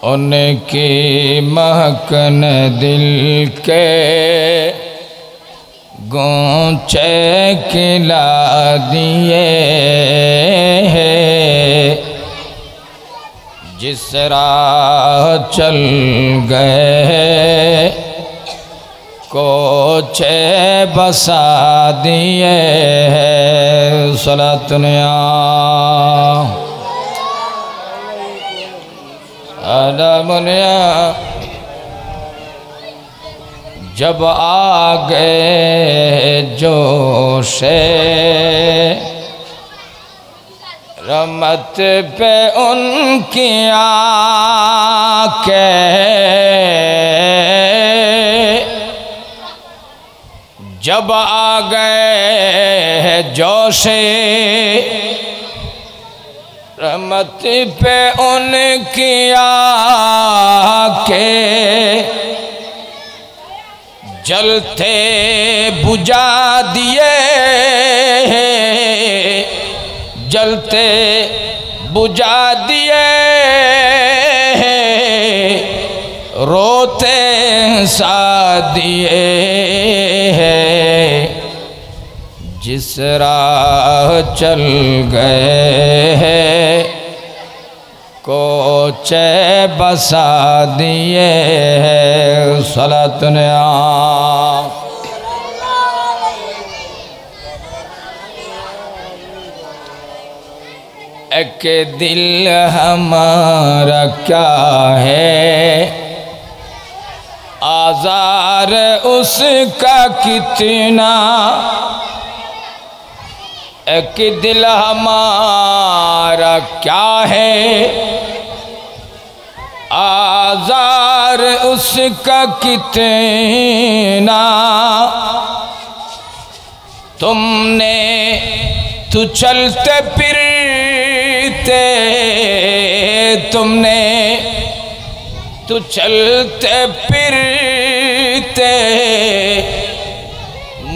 उनकी महकन दिल के गूंचे खिला दिए जिस राह चल गए कोचे बसा दिए सलातुनिया अदमुनिया जब आ गए जोशे रहमत पे उनकी आंखें जब आ गए जोशे रहमत पे उनकी आंखें जलते बुझा दिए जलते बुझा दिए रोते सा दिए जिस राह चल गए कोचे बसा दिए सलातुनिया एक दिल हमारा क्या है आज़ार उसका कितना एक दिल हमारा क्या है आज़ार उसका कितना तुमने तू चलते फिरते तुमने तू चलते फिरते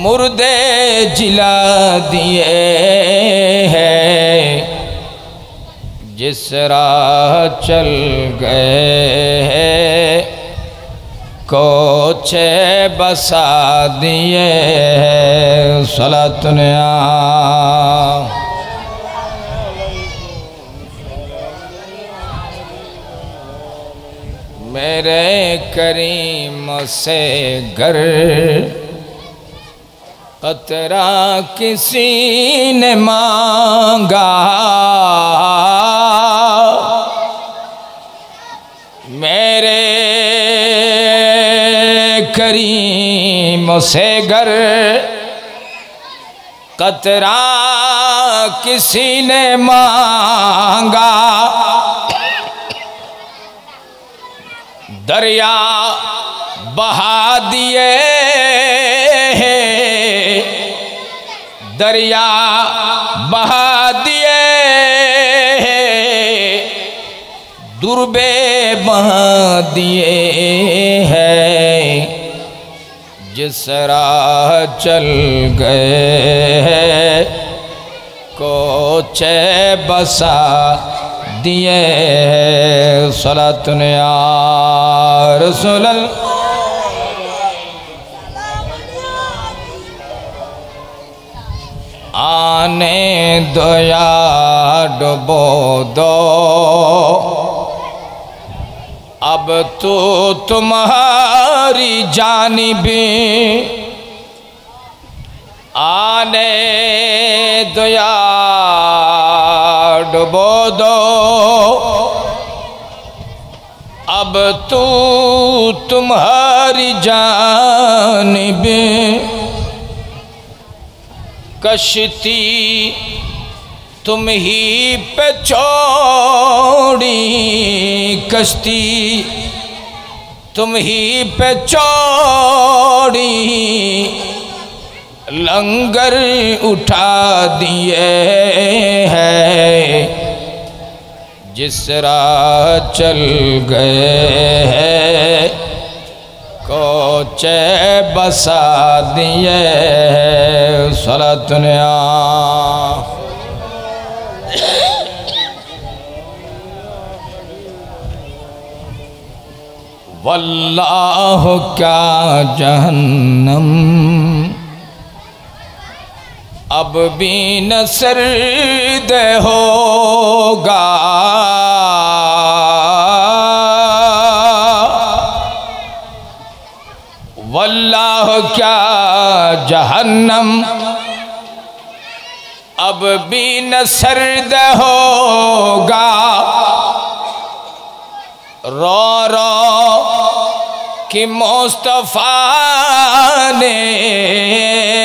मुर्दे जिला दिए हैं जिस राह चल गए कोचे बसा दिए सलातुनिया मेरे करीम से गर कतरा किसी ने मांगा मेरे करीम से गर कतरा किसी ने मांगा दरिया बहा दिए दरिया बहा दिए दुर्बे बहा दिए हैं जिस राह चल गए कोचे बसा दिए सलातुनिया रसूल आने दो या डुबो दो अब तो तुम्हारी जानिबी आने दो या डुबो दो अब तो तुम्हारी जानिबी कश्ती तुम ही पे छोड़ी कश्ती तुम ही पे छोड़ी लंगर उठा दिए हैं जिस राह चल गए हैं कोचे बसा दिए सलातुनिया वल्लाह क्या जहन्नम अब भी न सर्द होगा। वल्लाह क्या जहन्नम अब भी न सर्द होगा। रो रो कि मुस्तफा ने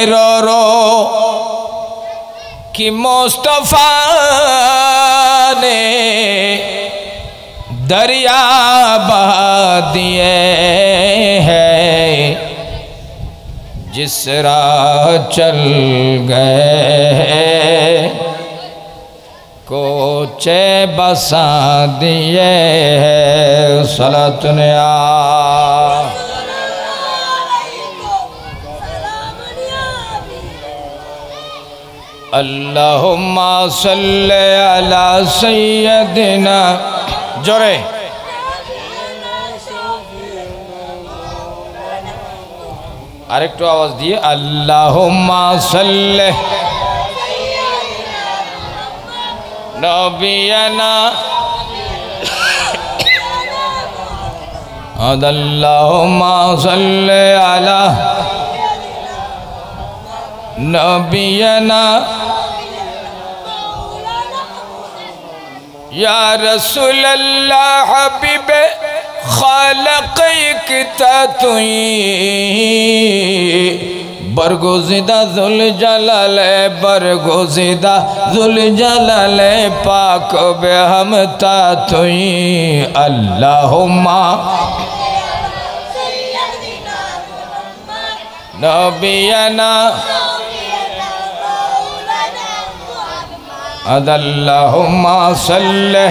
रो रो कि मुस्तफा ने दरिया बहा दिए हैं। जिस राह चल गए कोचे बसा दिए हैं। सलातुन अल्लाहुम्मा सल्ले अला सय्यदिना जोरे आरेकटू आवाज दिए अल्लाहुम्मा सल्ले नबियना अल्लाहुम्मा सल्ले अला नबियना या रसूल अल्लाह हबीब खालक इकता तुई बरगुज़िदा ज़ुल जलाल बरगुज़िदा ज़ुल जलाल पाक बेहमता तुई। अल्लाहुम्मा नबियना अल्लाहुम्मा सल्ले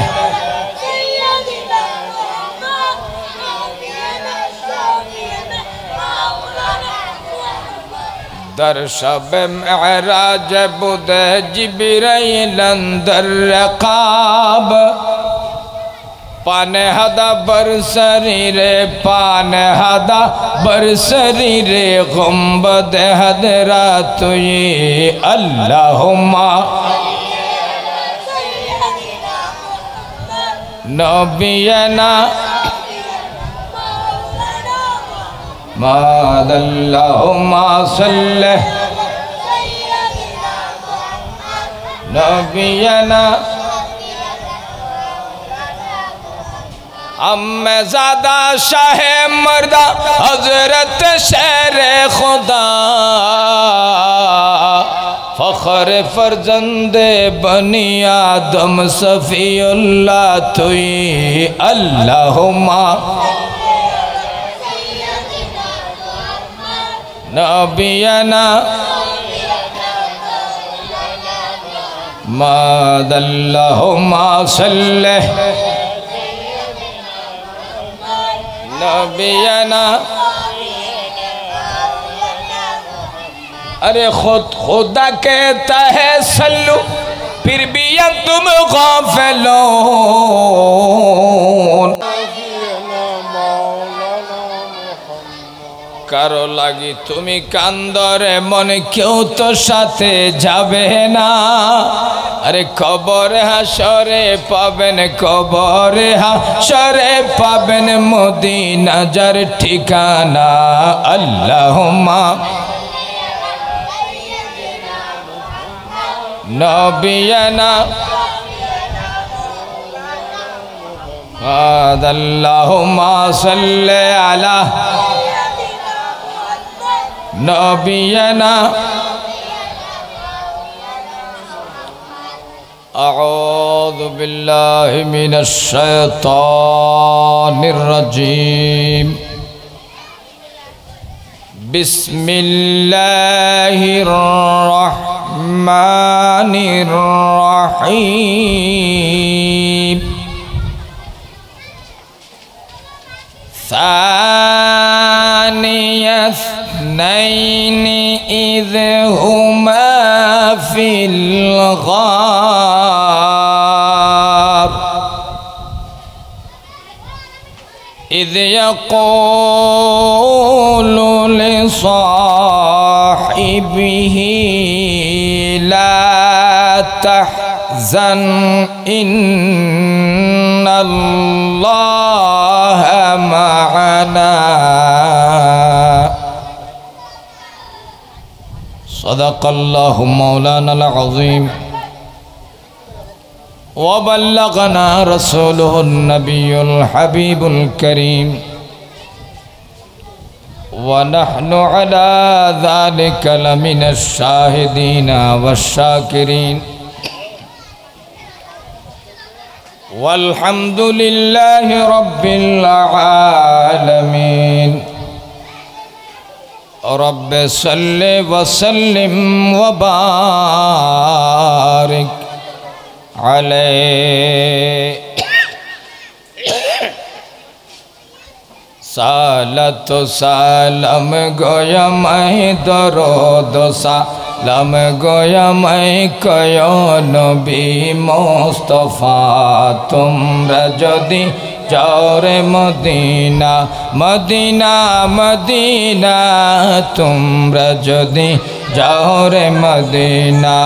दर शब मेराज बुद जिब्राइल अंदर रकाब पान हदा बरसरी रे पान हदा बरसरी रे गुंबद हदरा तुई। अल्लाहुम्मा नबियना अल्लाहुम्मा सल्ले नबियना अम्मे ज़ादा शाह मर्दा हजरत शेर खुदा फ़ख्र फर्जंदे बनी आदम सफ़ीउल्लाह तुई। अल्लाहुम्मा नबियना अल्लाहुम्मा सल्ले नबियना अरे खुदा कहता है सल्लू फिर भी तुम गाफिलों কারো লাগি তুমি কান্দরে মনে কেউ তো সাথে যাবে না। আরে কবরে হাসরে পাবেন কবরে হাসরে পাবেন মদিনা যার ঠিকানা। আল্লাহুম্মা নবিয়ানা আল্লাহুম্মা সাল্লি আলা नबियना अऊज़ु बिल्लाहि मिनश शैतानिर रजीम बिस्मिल्लाहिर रहमानिर रहीम सानियस नैनी इज़ हुमा फिल गार إذ يقول لصاحبه لا تحزن إن الله معنا صدق الله مولانا العظيم وبلغنا رسوله النبي الحبيب الكريم ونحن على ذلك لمن الشاهدين والشاكرين والحمد لله رب العالمين رب صل وسلم وبارك عليه सालत सालम गोया मैं दरोद सालम गोया मैं कयो नबी मुस्तफा तुमरा जदि जाओ रे मदीना मदीना मदीना तुमरा जदि जाओ रे मदीना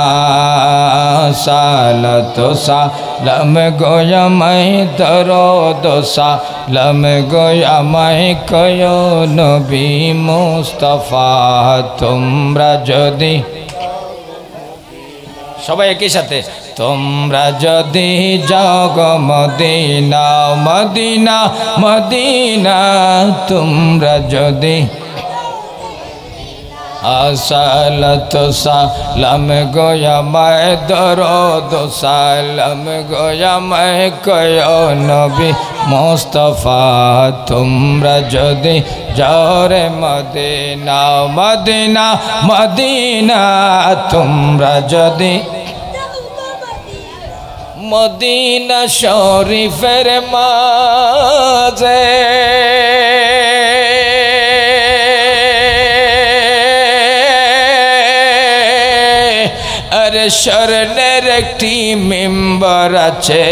सालत सालम गोया मैं दरोद सालम गोया मैं कयो नबी मुस्तफा तुमरा जदि सबाई एक ही साथे তোমরা যদি যাও গো মদিনা মদিনা মদিনা তোমরা যদি আসসালাত সালাম গোয়া মায় দরদ সালাম গোয়া মায় কয়ো নবী মুস্তাফা তোমরা যদি যাও রে মদিনা মদিনা মদিনা তোমরা যদি মদিনা শরীফের মাঝে আরে স্বর্ণের একটি মিম্বর আছে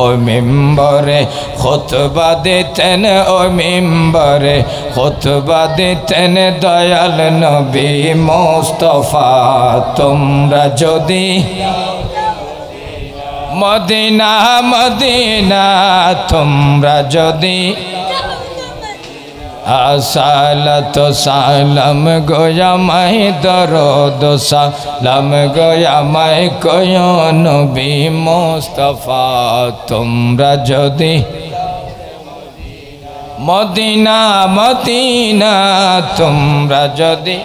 ওই মিম্বরে খুতবা দিতেন ওই মিম্বরে খুতবা দিতেন দয়াল নবী মুস্তাফা তোমরা যদি মদিনা মদিনা তোমরা যদি আসসালাত সালাম গোয়া মাই দরদ সালাম গোয়া মাই কয়ো নবী মুস্তাফা তোমরা যদি মদিনা মদিনা তোমরা যদি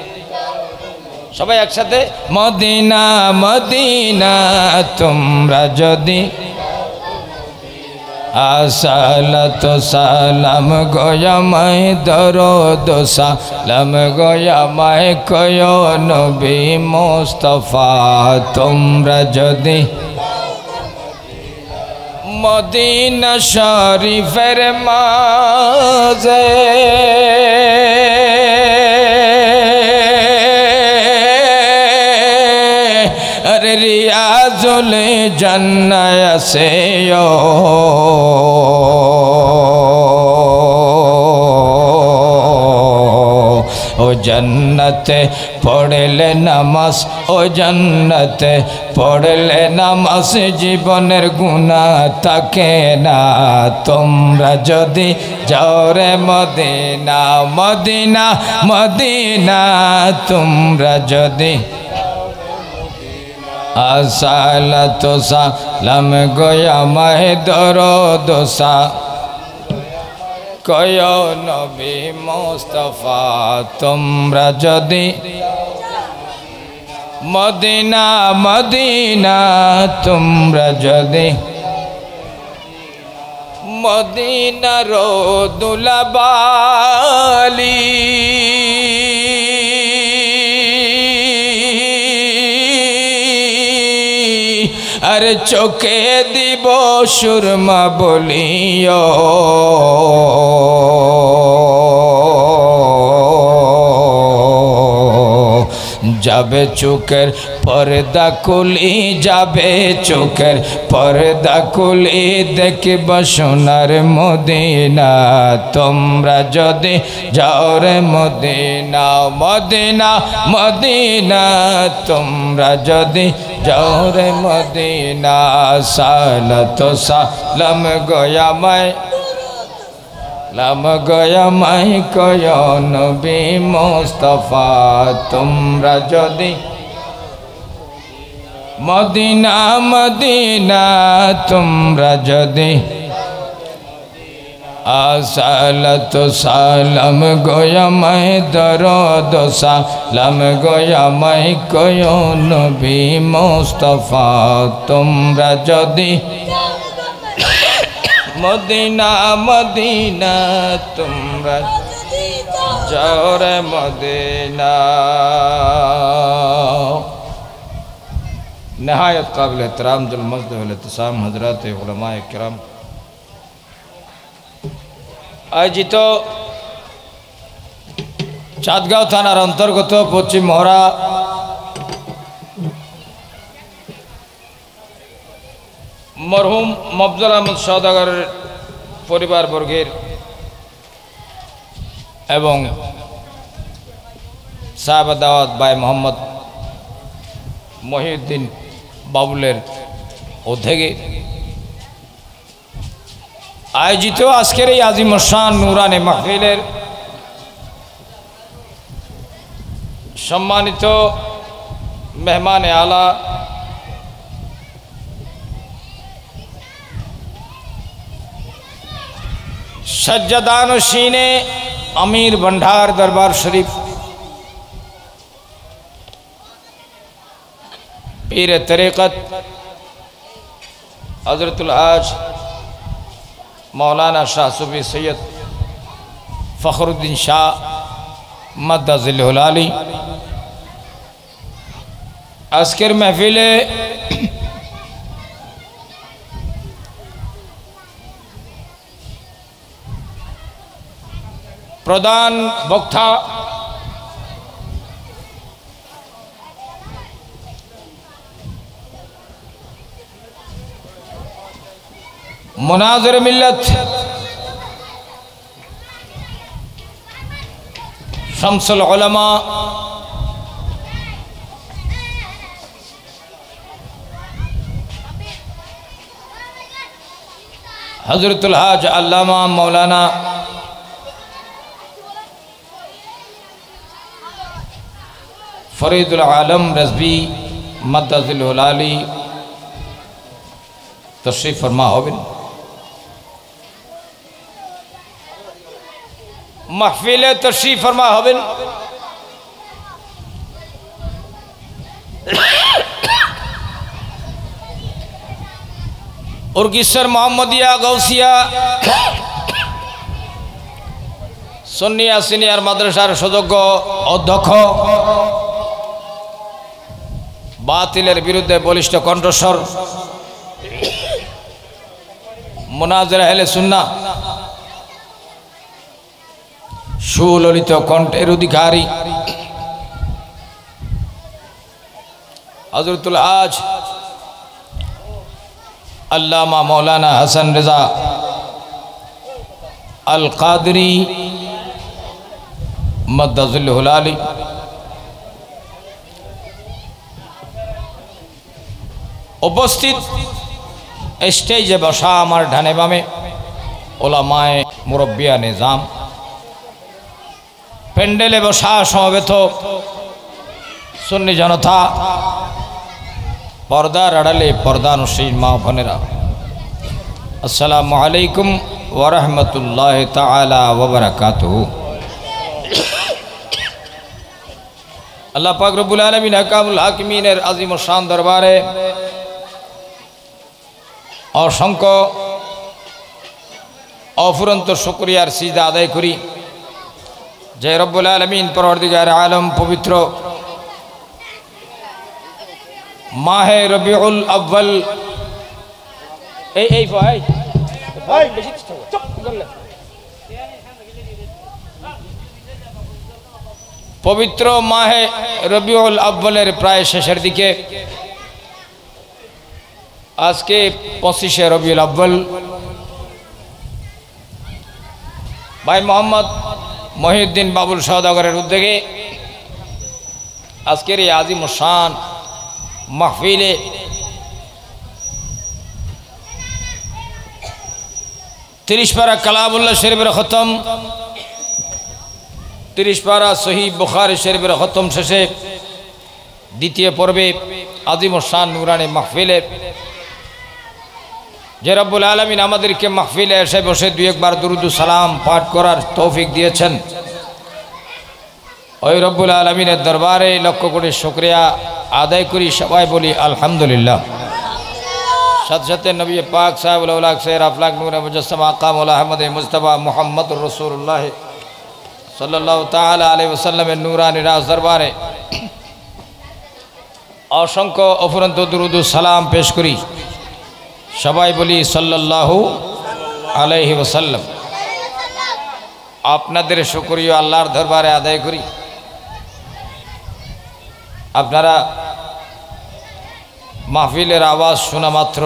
সবাই একসাথে মদিনা মদিনা তোমরা যদি আসসালাত সালাম গোয়া মাই দরদ সালাম গোয়া মাই কয়ো নবী মুস্তাফা তোমরা যদি মদিনা শরীফের মাঝে আরে রিয়াজুল জান্নাত আছে ও জন্নতে পড়লে নামাজ ও জন্নতে পড়লে নামাজ জীবনের গুনাহ থাকে না তোমরা যদি যাও রে মদিনা মদিনা মদিনা তোমরা যদি আসসালাত সালাম গোয়া মাই দরদ কয়ো নবী মুস্তাফা তোমরা যদি মদিনা মদিনা তোমরা যদি মদিনার দুলাবালি আর চোখে দিব সুরমা বলিও যাবে চোখের पर्दा खुली जाबे चोखेर पर्दा खुली देखब सोनार मदिना तोमरा जदि जाओ रे मदिना मदिना मदिना तोमरा जदि जाओ रे मदिना सालत सालाम गया मैं लाम गया मैं कय नबी मुस्तफा तोमरा जदि मदिना मदिना तोमरा जदि आसालत सालाम गया मैं दरद सालाम गया मैं कय नबी मुस्तफा तोमरा जदि मदिना मदिना तुमरा जाओ रे मदिना। नहायत काबिल एहतराम जुल मस्द वल इत्तिसाम हजरत उलमाए किराम आयोजित चाँदगाँव थानार अंतर्गत पश्चिम मोहरा मरहुम मफजल अहमद सौदागर परिवार बर्गेर एवं साहब दावत भाई मोहम्मद महिउद्दीन बाबुलेर उद्योगे आयोजित आजकेर এই আজিমशान नूरानी महफिलेर सम्मानित मेहमान आला सज्जदानशीने अमीर भंडार दरबार शरीफ पीर तरीक़त हज़रतुल हाज मौलाना शाह सूफी सैयद फ़खरुद्दीन शाह मद्दज़िल्लुहुल आली आजकेर महफिले प्रधान वक्ता मुनाज़िर मिल्लत शम्सुल उलमा हज़रतुल हाज अल्लामा मौलाना फरीदुल आलम रज़वी मद्दज़िल्लुहुल आली तशरीफ़ फरमा होबिन। महफिल तशरीफ़ फरमा होबिन। उर्गिसर मोहम्मदिया गौसिया सुन्निया सिनियर माद्रासार सदस्य अध्यक्ष बातिलेर बिरुद्धे बलिष्ठ कण्ठस्वर मुनाज़िर अहले सुन्नाह सुललित कण्ठेर अधिकारी हज़रतुल हाज अल्लामा मौलाना हसन रज़ा अल क़ादरी मद्दज़िल्लुहुल आली उपस्थित स्टेजे बसा आमार डाने बामे ओलामाए मुरब्बिया निजाम पेंडेले बसा समवेत सुन्नी जनता पर्दार आड़ाले पर्दानुशील मा बोनेरा अस्सलामु आलैकुम व रहमतुल्लाहि ताआला व बरकातुहू। अल्लाह पाक रब्बुल आलमीन हकामुल हाकिमीनेर आजिम शान दरबारे असंख्य अफुरंत शुक्रियार सिजदा आदाय करी जे रब्बुल आलमीन परवरदिगार आलम पवित्र माहे रबिउल अव्वल পবিত্র মাহে রবিউল আউয়ালের প্রায় শেষের দিকে। আজকে 25শে রবিউল আউয়াল। ভাই মোহাম্মদ মহিউদ্দিন বাবুল সওদাগরের উদ্যোগে আজকের এই আজিমুশান মাহফিলে 30 পারা কালামুল্লাহ শরীফের খতম, 30 পারা সহিহ বুখারী শরীফের খতম শেষে দ্বিতীয় পর্বে আজিমুশান নুরানি মাহফিলে যে রব্বুল আলামিন আমাদেরকে মাহফিলে এসে বসে দুই একবার দুরুদ সালাম পাঠ করার তৌফিক দিয়েছেন, ওই রব্বুল আলামিনের দরবারে লক্ষ কোটি শুকরিয়া আদায় করি। সবাই বলি আলহামদুলিল্লাহ। সাথে সাথে নবী পাক সাহেবুল আউলাক সাইয়্যিদ আফলাক নূরে মুজাসসাম আকা মাওলানা আহমদ মুস্তাফা মুহাম্মদুর রাসূলুল্লাহ সাল্লাল্লাহু তাআলা আলাইহি ওয়াসাল্লামের নূরানি রাজ দরবারে অসংখ্য অফুরন্ত দুরুদ সালাম পেশ করি। সবাই বলি সাল্লাল্লাহু আলাইহি ওয়াসাল্লাম। আপনাদের শুকরিয়া আল্লাহর দরবারে আদায় করি। আপনারা মাহফিলের আওয়াজ শোনা মাত্র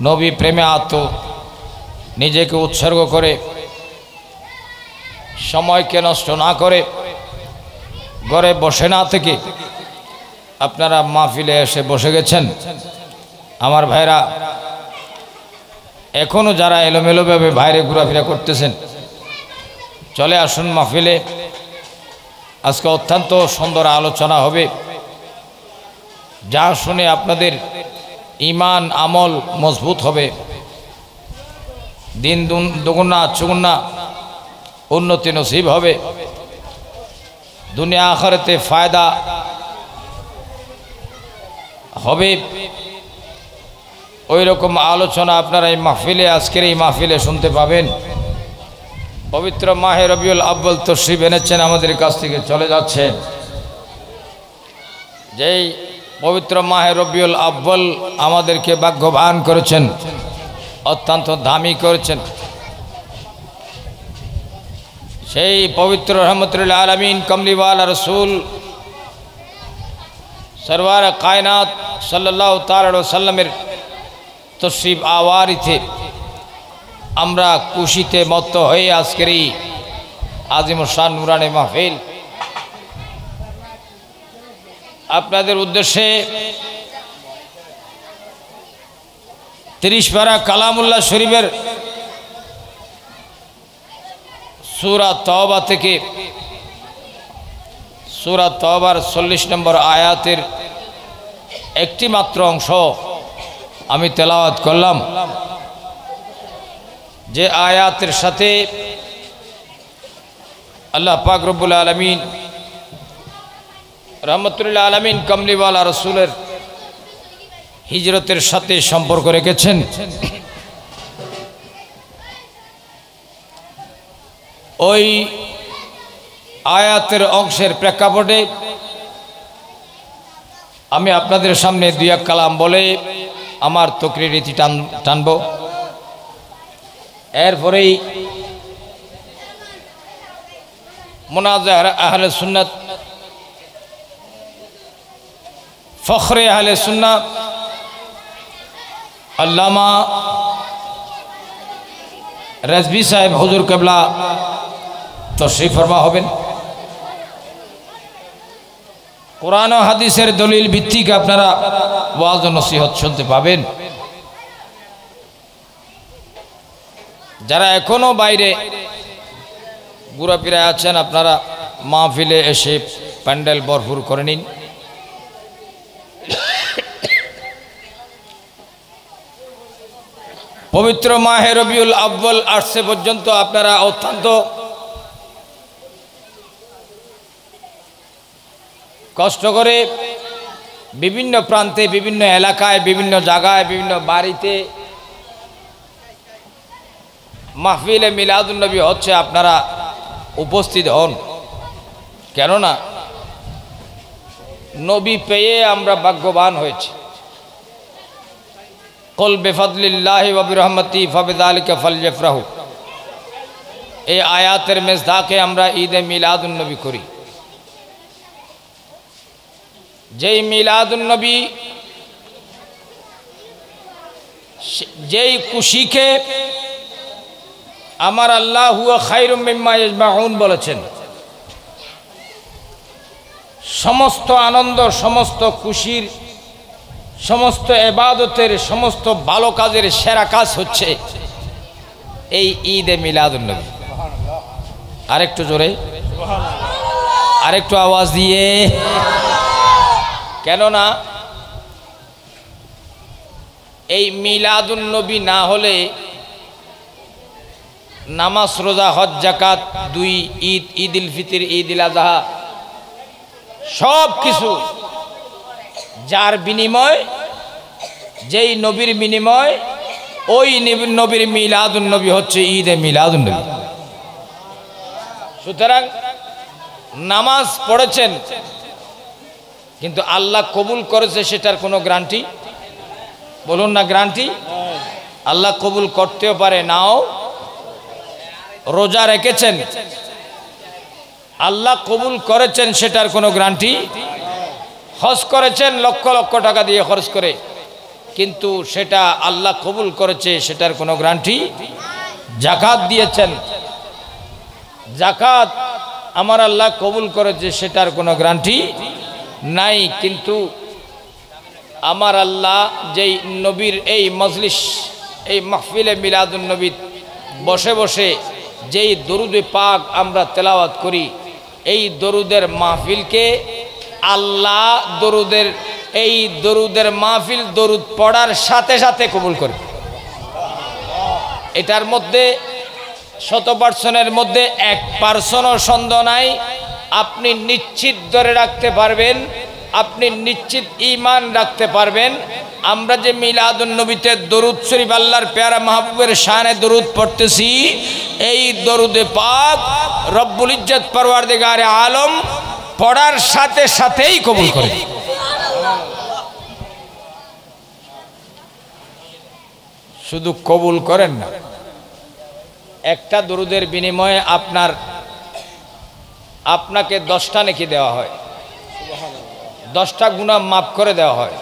নবী প্রেমে নিজেকে উৎসর্গ করে সময়কে নষ্ট না করে ঘরে বসে না থেকে আপনারা মাহফিলে এসে বসে গেছেন। আমার ভাইরা, এখনও যারা এলোমেলোভাবে বাইরে ঘোরাফেরা করতেছেন, চলে আসুন মাহফিলে। আজকে অত্যন্ত সুন্দর আলোচনা হবে, যা শুনে আপনাদের ঈমান আমল মজবুত হবে, দিন দুগুণা চুগুণা উন্নতি নসিব হবে, দুনিয়া আখিরাতে ফায়দা হবে। ওই রকম আলোচনা আপনারা এই মাহফিলে, আজকের এই মাহফিলে শুনতে পাবেন। পবিত্র মাহে রবিউল আউয়াল তশরিফ এনেছেন, আমাদের কাছ থেকে চলে যাচ্ছে। যেই পবিত্র মাহে রবিউল আউয়াল আমাদেরকে ভাগ্যবান করেছেন, অত্যন্ত দামি করেছেন। সেই পবিত্র রহমতুল আলামিন কমলিওয়ালা রসুল সরওয়ার কায়নাত সাল্লাল্লাহু তাআলা আলাইহি ওয়াসাল্লামের তশরিফ আওয়ারিতে আমরা খুশিতে মত্ত হয়ে আজকের এই আজিমুশান নুরানি মাহফিল আপনাদের উদ্দেশ্যে 30 পারা কালামুল্লাহ শরীফের সূরা তওবা থেকে সূরা তওবার 40 নম্বর আয়াতের একটি মাত্র অংশ আমি তেলাওয়াত করলাম। যে আয়াতের সাথে আল্লাহ পাক রব্বুল আলামিন রহমতুল আলামিন কমলিওয়ালা রসুলের হিজরতের সাথে সম্পর্ক রেখেছেন। ওই আয়াতের অংশের প্রেক্ষাপটে আমি আপনাদের সামনে দুই এক কালাম বলে আমার তকরির রীতি টানব। এরপরেই মুনাজাহ আহলে সুন্নাত ফখরে আহলে সুন্নাত আল্লামা রাজভী সাহেব হুজুর কেবলা তশরিফ ফরমা হবেন। কোরআন ও হাদিসের দলিল ভিত্তিক আপনারা ওয়াজ ও নসিহত শুনতে পাবেন। যারা এখনো বাইরে ঘোরাফেরা আছেন, আপনারা মাহফিলে এসে প্যান্ডেল ভরপুর করে নিন। পবিত্র মাহে রবিউল আউয়াল আসছে পর্যন্ত আপনারা অত্যন্ত কষ্ট করে বিভিন্ন প্রান্তে, বিভিন্ন এলাকায়, বিভিন্ন জায়গায়, বিভিন্ন বাড়িতে মাহফিলে মিলাদুন নবী হচ্ছে, আপনারা উপস্থিত হন। কেননা নবী পেয়ে আমরা ভাগ্যবান হয়েছি। কুল বিফাদলিল্লাহি ওয়া বিরহমাতিহি ফাবিযালিকা ফালইফরাহু, এই আয়াতের মেজদাকে আমরা ঈদে মিলাদুন নবী করি। যেই মিলাদুন নবী, যেই খুশিকে আমার আল্লাহ হুয়া খায়রুম মিম্মা ইয়াজমাউন বলেছেন, সমস্ত আনন্দ, সমস্ত খুশির, সমস্ত ইবাদতের, সমস্ত ভালো কাজের সেরা কাজ হচ্ছে এই ঈদে মিলাদুন নবী। আরেকটু জোরে, আরেকটু আওয়াজ দিয়ে। কেননা এই মিলাদুন নবী না হলে নামাজ, রোজা, হজ, যাকাত, দুই ঈদ, ঈদুল ফিতর, ঈদুল আযহা, সব কিছু যার বিনিময়, যেই নবীর বিনিময়, ওই নবীর মিলাদুন নবী হচ্ছে ঈদে মিলাদুন নবী। সুতরাং নামাজ পড়েছেন কিন্তু আল্লাহ কবুল করেছে সেটার কোনো গ্যারান্টি, বলুন না গ্যারান্টি। আল্লাহ কবুল করতেও পারে, নাও। রোজা রেখেছেন, আল্লাহ কবুল করেছেন সেটার কোনো গ্যারান্টি। হজ করেছেন লক্ষ লক্ষ টাকা দিয়ে খরচ করে, কিন্তু সেটা আল্লাহ কবুল করেছে সেটার কোনো গ্যারান্টি। যাকাত দিয়েছেন, যাকাত আমার আল্লাহ কবুল করেছে সেটার কোনো গ্যারান্টি নাই। কিন্তু আমার আল্লাহ যেই নবীর এই মজলিস, এই মাহফিলে মিলাদুন নবী বসে বসে যেই দরুদে পাক আমরা তেলাওয়াত করি, এই দরুদের মাহফিলকে আল্লাহ এই দরুদের মাহফিল দরুদ পড়ার সাথে সাথে কবুল করে। এটার মধ্যে 100%-এর মধ্যে 1%ও সন্দেহ নাই। আপনি নিশ্চিত ধরে রাখতে পারবেন, আপনি নিশ্চিত ঈমান রাখতে পারবেন, আমরা যে মিলাদুন নবীতে দরুদ শরীফ আল্লাহর প্যারা মাহবুবের শানে দরুদ পড়তেছি, এই দরুদে পাক রব্বুল ইজ্জত পরওয়ারদিগারে আলম পড়ার সাথে সাথেই কবুল করে। শুধু কবুল করেন না, একটা দরুদের বিনিময়ে আপনাকে 10টা নেকি দেওয়া হয়, 10টা গুনাহ মাফ করে দেওয়া হয়,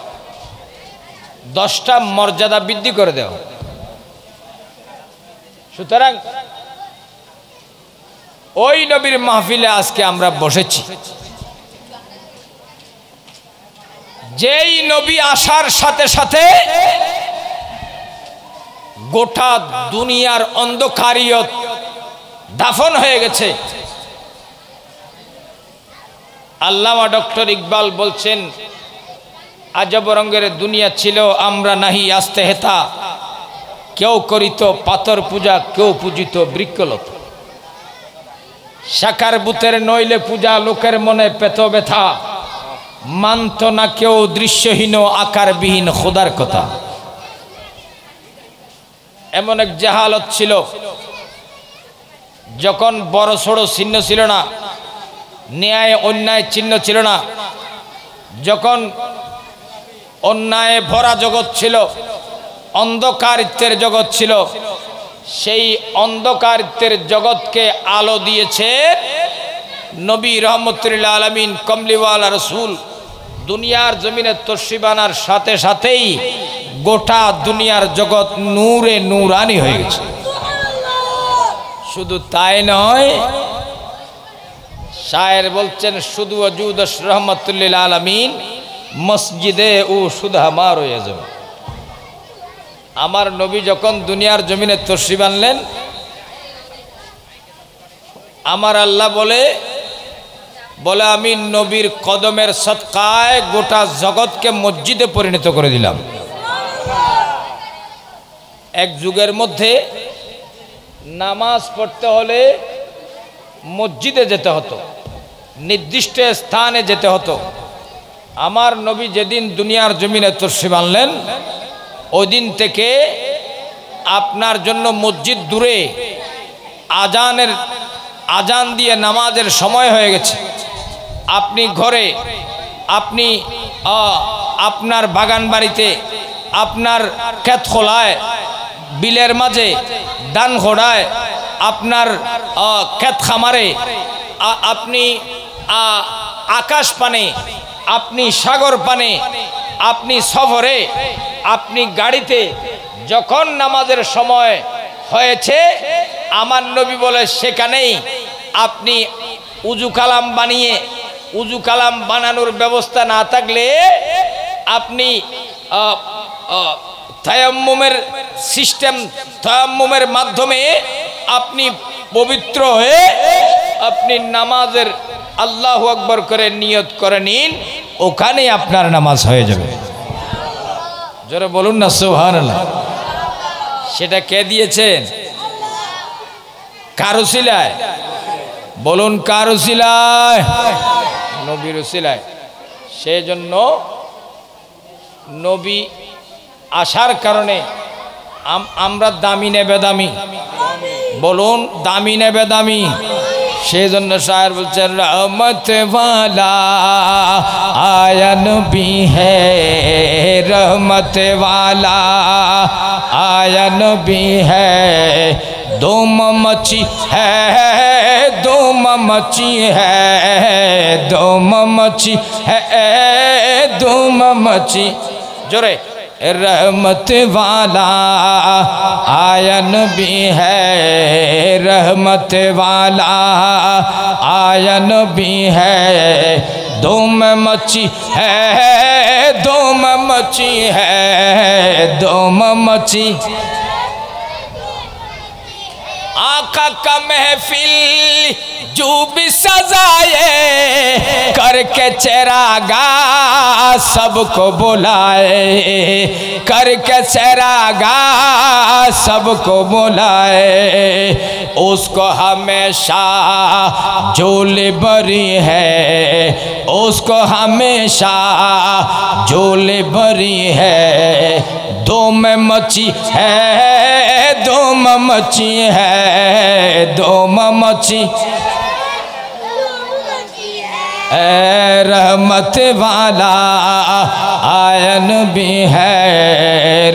10টা মর্যাদা বৃদ্ধি করে দেওয়া হয়। সুতরাং ওই নবীর মাহফিলে আজকে আমরা বসেছি, যেই নবী আসার সাথে সাথে গোটা দুনিয়ার অন্ধকারিয়ত দাফন হয়ে গেছে। আল্লামা ডক্টর ইকবাল বলছেন, আজব রঙের দুনিয়া ছিল আমরা নাহি আস্তে হেতা, কেউ করিত পাথর পূজা, কেউ পূজিত বৃক্ষলত। শাখার বুতের নইলে পূজা, লোকের মনে পেত ব্যথা, মানত না কেউ দৃশ্যহীন আকারবিহীন খোদার কথা। এমন এক জাহালত ছিল, যখন বড় সড়ো চিহ্ন ছিল না, ন্যায় অন্যায় চিহ্ন ছিল না, যখন অন্যায় ভরা জগৎ ছিল, অন্ধকারিত্বের জগৎ ছিল, সেই অন্ধকারিত্বের জগৎকে আলো দিয়েছে নবী রহমতুল আলামিন কমলিওয়ালা রসুল। দুনিয়ার জমিনে তশরিফ আনার সাথে সাথেই গোটা দুনিয়ার জগৎ নূরে নূরানি হয়ে গেছে। শুধু তাই নয়, শায়ের বলছেন, শুধু ওজুদ রহমতুল আলামিন মসজিদে ও শুধু আমার হয়ে যাবে। আমার নবী যখন দুনিয়ার জমিনে তশরিফ আনলেন, আমার আল্লাহ বলে আমি নবীর কদমের সদকায় গোটা জগৎকে মসজিদে পরিণত করে দিলাম। এক যুগের মধ্যে নামাজ পড়তে হলে মসজিদে যেতে হতো, নির্দিষ্ট স্থানে যেতে হতো। আমার নবী যেদিন দুনিয়ার জমিনে তশরিফ আনলেন, ওই দিন থেকে আপনার জন্য মসজিদ দূরে, আজান দিয়ে নামাজের সময় হয়ে গেছে। আপনি ঘরে, আপনি আপনার বাগান বাড়িতে, আপনার ক্ষেত খোলায়, বিলের মাঝে, ধান ঘোড়ায়, আপনার ক্ষেত খামারে, আপনি আকাশ পানে, আপনি সাগর পানে, আপনি সফরে, আপনি গাড়িতে, যখন নামাজের সময় হয়েছে আমার নবী বলে সেখানেই আপনি উজু কালাম বানিয়ে, উজু কালাম বানানোর ব্যবস্থা না থাকলে আপনি তায়াম্মুমের সিস্টেম, তায়াম্মুমের মাধ্যমে আপনি পবিত্র হয়ে আপনি নামাজের আল্লাহু আকবার করে নিয়ত করে নিন, ওখানেই আপনার নামাজ হয়ে যাবে। জোরে বলুন না সুবহানাল্লাহ। সেটা কে দিয়েছেন? কার উসিলায়? বলুন কার উসিলায়? নবীর উসিলায়। সেজন্য নবী আসার কারণে আমরা দামি নে বেদামি? বলুন দামি নে বেদামি? সেজন্য শায়ের বলছেন রহমত ওয়ালা আয়া নবী হে, রহমত ওয়ালা आया नबी है, दो मची है, दो मची है, दो मची है, दो मची जोरे रहमत वाला आया नबी है, रहमत वाला आया नबी है, दो मची है, दो मची है, दो मची। आका का महफिल जो भी सजाए, करके चेरागा सबको बुलाए, करके चेरागा सबको बुलाए, उसको हमेशा झोली भरी है, उसको हमेशा झोली भरी है, दो में मची है, दो मची है, दो मची रहमत वाला आया नबी है,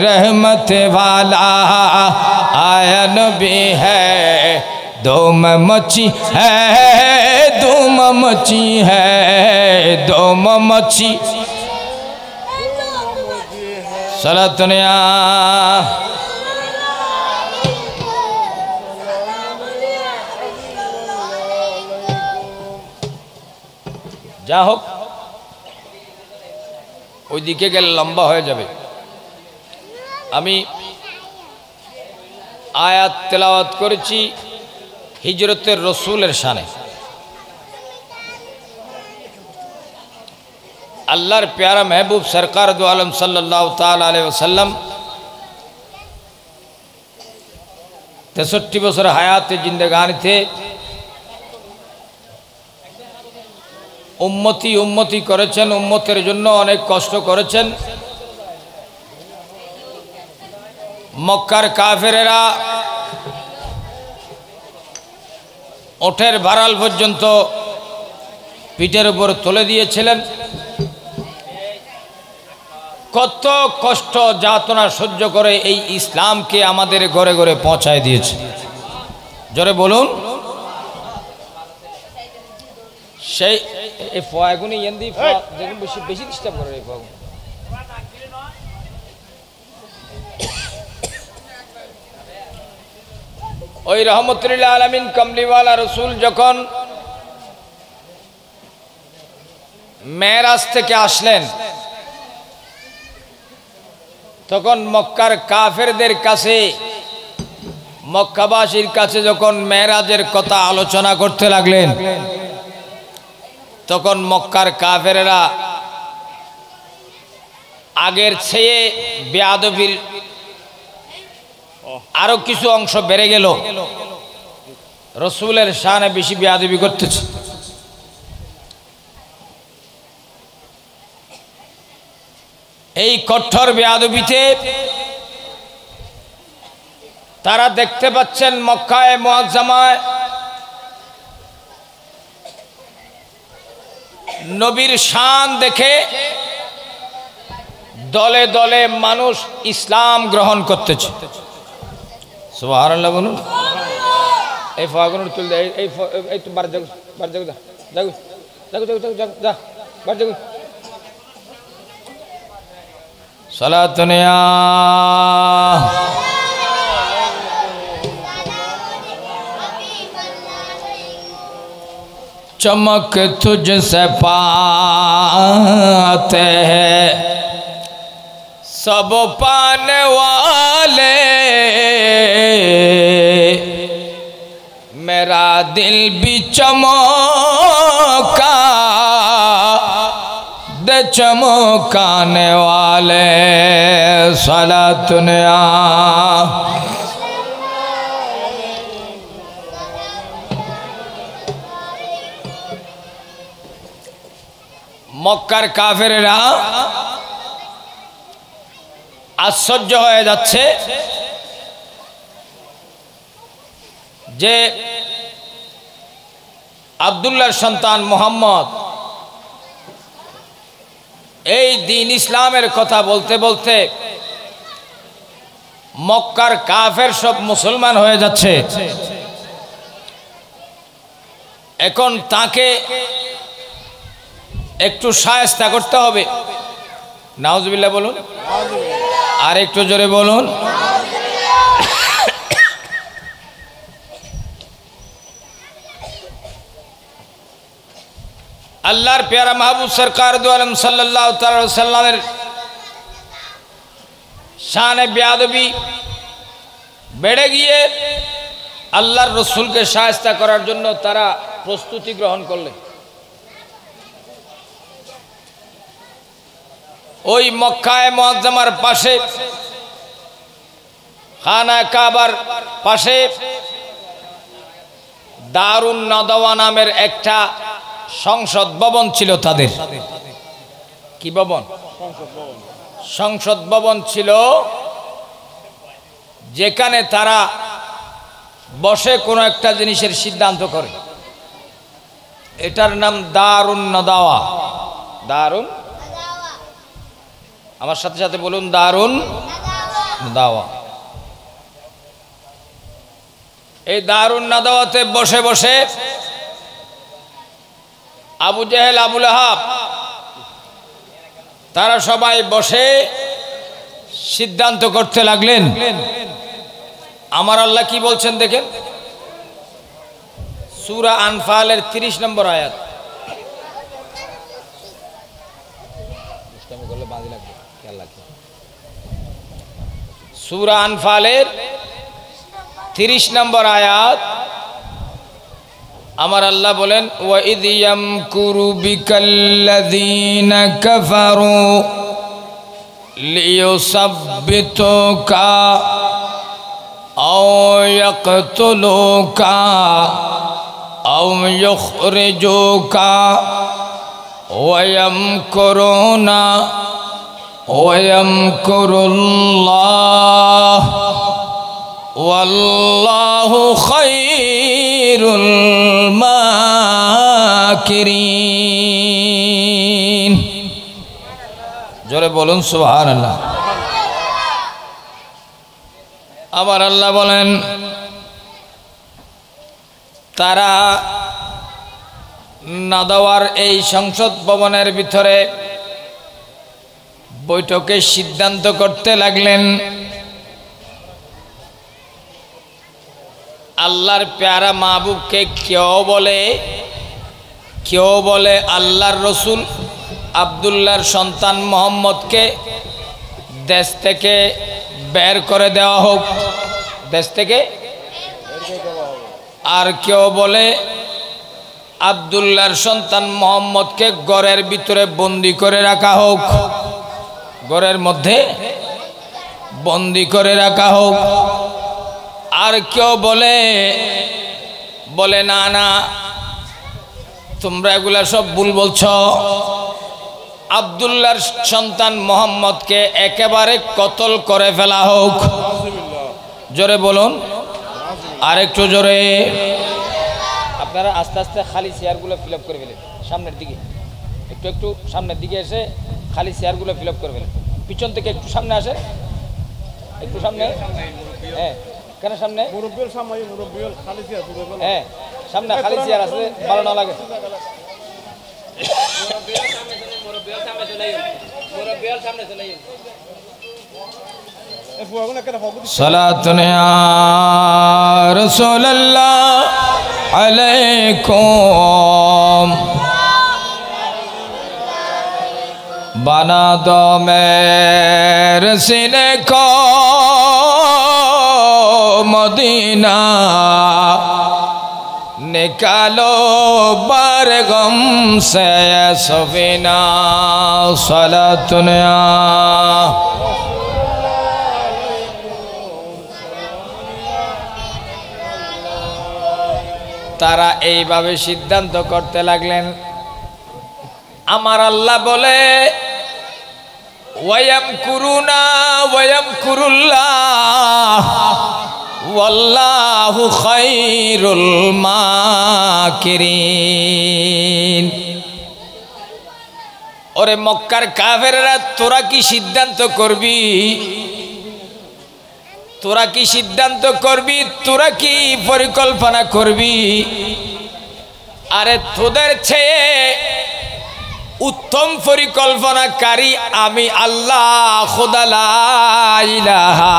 रहमत वाला आया नबी है, दो मची है, दो मची है, दो मची सलातनिया যা হোক, ওইদিকে গেলে লম্বা হয়ে যাবে। আমি আয়াত তেলাওয়াত করেছি হিজরতের রসুলের শানে। আল্লাহর প্যারা মেহবুব সরকার দু আলম সাল্লাল্লাহু তাআলা আলাইহি ওয়াসাল্লাম 63 বছর হায়াতে জিন্দেগানিতে উম্মতি উম্মতি করেছেন, উম্মতের জন্য অনেক কষ্ট করেছেন। মক্কার কাফেরেরা ওঠের ভাড়াল পর্যন্ত পিঠের উপর তুলে দিয়েছিলেন। কত কষ্ট যাতনা সহ্য করে এই ইসলামকে আমাদের ঘরে ঘরে পৌঁছায় দিয়েছে। জোরে বলুন। সেই এই ফয়াগুনি এন্দি দেখুন বেশি বেশি ডিস্টার্ব করে এই ফয়াগুনি। ওই রহমতুল্লিল আলামিন কমলিওয়ালা রসুল যখন মেরাজ থেকে আসলেন, তখন মক্কার কাফেরদের কাছে, মক্কাবাসীর কাছে যখন মেরাজের কথা আলোচনা করতে লাগলেন, তখন মক্কার কাফেরেরা আগের চেয়ে বেয়াদবির আরো কিছু অংশ বেড়ে গেল, রসুলের শানে বেশি বেয়াদবি করতেছে। এই কঠোর বেয়াদবিতে তারা দেখতে পাচ্ছেন মক্কায়ে মুআজ্জামায় নবীর শান দেখে দলে দলে মানুষ ইসলাম গ্রহণ করতেছে। সুবহানাল্লাহ বলুন। এই ফাগুনের তুল দে, এই তো বার যাও, বার যাও, যাও যাও যাও যাও যা বার যাও। सलातुन या चमक तुझसे पाते हैं सब पाने वाले, मेरा दिल भी चमका दे चमकाने वाले। सलातुन या মক্কার কাফেরেরা আশ্চর্য হয়ে যাচ্ছে যে আব্দুল্লাহর সন্তান মুহাম্মদ এই দ্বীন ইসলামের কথা বলতে বলতে মক্কার কাফের সব মুসলমান হয়ে যাচ্ছে। এখন তাকে একটু শায়েস্তা করতে হবে। নাউজুবিল্লাহ বলুন, আর একটু জোরে বলুন। আল্লাহর প্যারা মাহবুব সরকার দু আলম সাল্লাল্লাহু তাআলা আলাইহি সাল্লামের শানে বেয়াদবি বেড়ে গিয়ে আল্লাহর রসুলকে শায়েস্তা করার জন্য তারা প্রস্তুতি গ্রহণ করলেন। ওই মক্কায়ে মুআজ্জামার পাশে খানা কাবার পাশে দারুন নাদাওয়া নামের একটা সংসদ ভবন ছিল তাদের। কি ভবন? সংসদ ভবন ছিল, যেখানে তারা বসে কোনো একটা জিনিসের সিদ্ধান্ত করে। এটার নাম দারুন নাদাওয়া। দারুন, আমার সাথে সাথে বলুন, দারুন নাদাওয়া। এই দারুন নাদাওয়াতে বসে বসে আবু জেহেল, আবু লাহাব তারা সবাই বসে সিদ্ধান্ত করতে লাগলেন। আমার আল্লাহ কি বলছেন দেখেন, সূরা আনফালের 30 নম্বর আয়াত। সূরা আনফালের 30 নম্বর আয়াত। আমার আল্লাহ বলেন, ওয়া ইয ইয়ামকুরু বিকাল্লাযীনা কাফারু লিয়ুসাব্বিতুকা আও ইয়াকতুলুকা আও ইউখরিজুকা ওয়া ইয়ামকুরুনা ওয়া ইয়ামকুরুল্লাহ ওয়াল্লাহু খায়রুল মাকিরিন। জোরে বলুন সুবহানাল্লাহ। আবার আল্লাহ বলেন, তারা নাদাওয়ার এই সংসদ ভবনের ভিতরে বৈঠকে সিদ্ধান্ত করতে লাগলেন। আল্লাহর প্যারা মাহবুবকে কেউ বলে আল্লাহর রসুল আব্দুল্লাহর সন্তান মোহাম্মদকে দেশ থেকে বের করে দেওয়া হোক, দেশ থেকে। আর কেউ বলে আব্দুল্লাহর সন্তান মোহাম্মদকে ঘরের ভিতরে বন্দি করে রাখা হোক, ঘরের মধ্যে বন্দি করে রাখা হোক। আর কেউ বলে না না, তোমরা এগুলা সব ভুল বলছো, আব্দুল্লাহর সন্তান মোহাম্মদকে একেবারে কতল করে ফেলা হোক। জোরে বলুন, আর একটু জোরে। আপনারা আস্তে আস্তে খালি চেয়ারগুলো ফিল আপ করে ফেলেন, সামনের দিকে একটু সামনের দিকে এসে খালি চেয়ারগুলো ফিল আপ করে ফেলেন। পিছন থেকে একটু সামনে আসে, একটু সামনে। হ্যাঁ, কেন সামনে? হ্যাঁ, সামনে খালি চেয়ার আছে, ভালো না লাগে। সালাতুন ইয়া রাসূলুল্লাহ আলাইকুম बना दो मेरे सीने को मदीना निकालो बरगम से सफीना सलातुन या তারা এইভাবে সিদ্ধান্ত করতে লাগলেন আমার আল্লাহ বলে ওয়ায়ামকুরুনা ওয়ায়ামকুরুল্লাহ ওয়াল্লাহু খায়রুল মাকিরিন ওরে মক্কার কাফেররা তোরা কি সিদ্ধান্ত করবি তোরা কি সিদ্ধান্ত করবি তোরা কি পরিকল্পনা করবি আরে তোদের চেয়ে উত্তম পরিকল্পনাকারী আমি আল্লাহ খোদা লা ইলাহা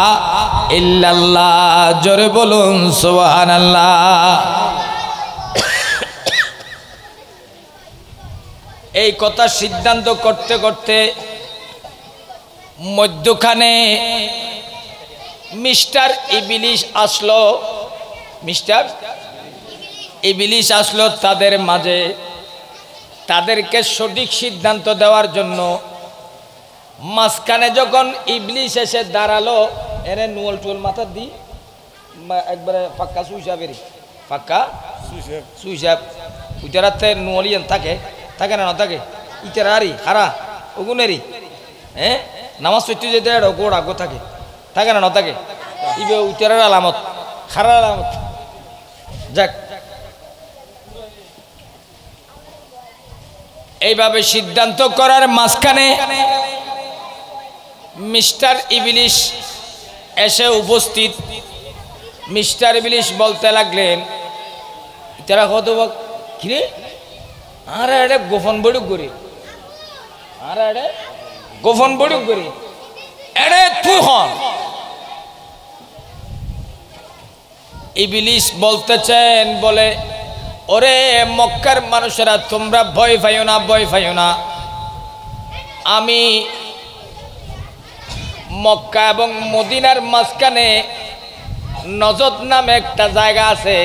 ইল্লাল্লাহ জোরে বলুন সুবহানাল্লাহ এই কথা সিদ্ধান্ত করতে করতে মধ্যখানে মিস্টার ইবলিস আসলো মিস্টার ইবলিস আসলো তাদের মাঝে তাদেরকে সঠিক সিদ্ধান্ত দেওয়ার জন্য মাঝখানে যখন ইবলিস এসে দাঁড়ালো এনে নুল টুল মাথা দি একবারে পাক্কা সুইসাবের পাক্কা সুইসাব উইটারাতে নুয়ালিয়ান থাকে থাকে না থাকে ইটারারি হারা ওগুনেরই হ্যাঁ নামাজ পড়তে যেতে গোড় আগো থাকে থাকে না থাকে ইবে উইটারার আলামত খারার আলামত যাক এইভাবে সিদ্ধান্ত করার মাঝখানে মিস্টার ইবলিস এসে উপস্থিত মিস্টার ইবলিস বলতে লাগলেন তারা কত কিরে আর এটা গোপন বড়ুক করি আর এটা গোপন বড়ুক করি এড়ে তুই হন ইবলিস বলতেছেন বলে ওরে মক্কার মানুষেরা তোমরা ভয় পাইও না আমি মক্কা এবং মদিনার মাঝখানে নজদ নামে একটা জায়গা আছে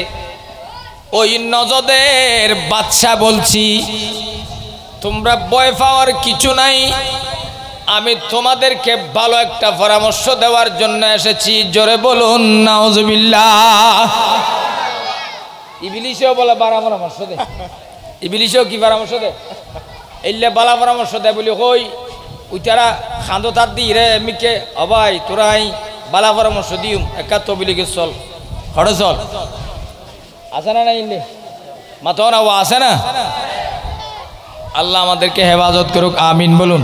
ওই নজদের বাদশা বলছি তোমরা ভয় পাওয়ার কিছু নাই আমি তোমাদেরকে ভালো একটা পরামর্শ দেওয়ার জন্য এসেছি জোরে বলুন নাউজুবিল্লাহ ইবলিসও বলে বারা পরামর্শ দে ইবলিসও কি পরামর্শ দে এলে বালা পরামর্শ দেয় বলি হই উইটারা খান্দো তার দি রে মিকে অবাই তোরাই বালা পরামর্শ দিউম একা তবিলিকে চল হড়ে চল আছে না না ইলে মাতো না ও আছে না আল্লাহ আমাদেরকে হেফাজত করুক আমিন বলুন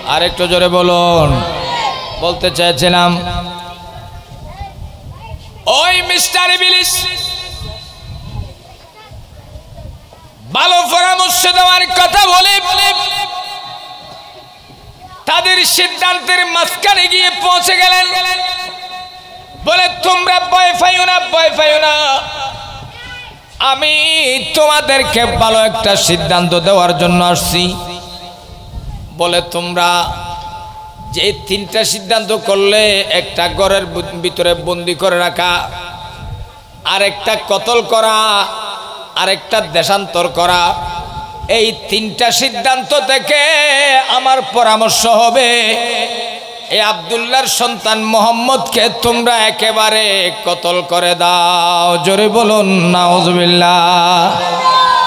আর একটু জোরে বলুন বলতে চাইছিলাম ওই মিস্টার ইবলিস ভালো পরামর্শ দেওয়ার কথা বলে তাদের সিদ্ধান্তের মাঝখানে গিয়ে পৌঁছে গেলেন বলে তোমরা ভয় পাইও না আমি তোমাদেরকে ভালো একটা সিদ্ধান্ত দেওয়ার জন্য আসছি বলে তোমরা যে তিনটা সিদ্ধান্ত করলে একটা ঘরের ভিতরে বন্দি করে রাখা আরেকটা কতল করা আরেকটা দেশান্তর করা এই তিনটা সিদ্ধান্ত থেকে আমার পরামর্শ হবে এই আব্দুল্লাহর সন্তান মোহাম্মদকে তোমরা একেবারে কতল করে দাও জোরে বলুন নাউজুবিল্লাহ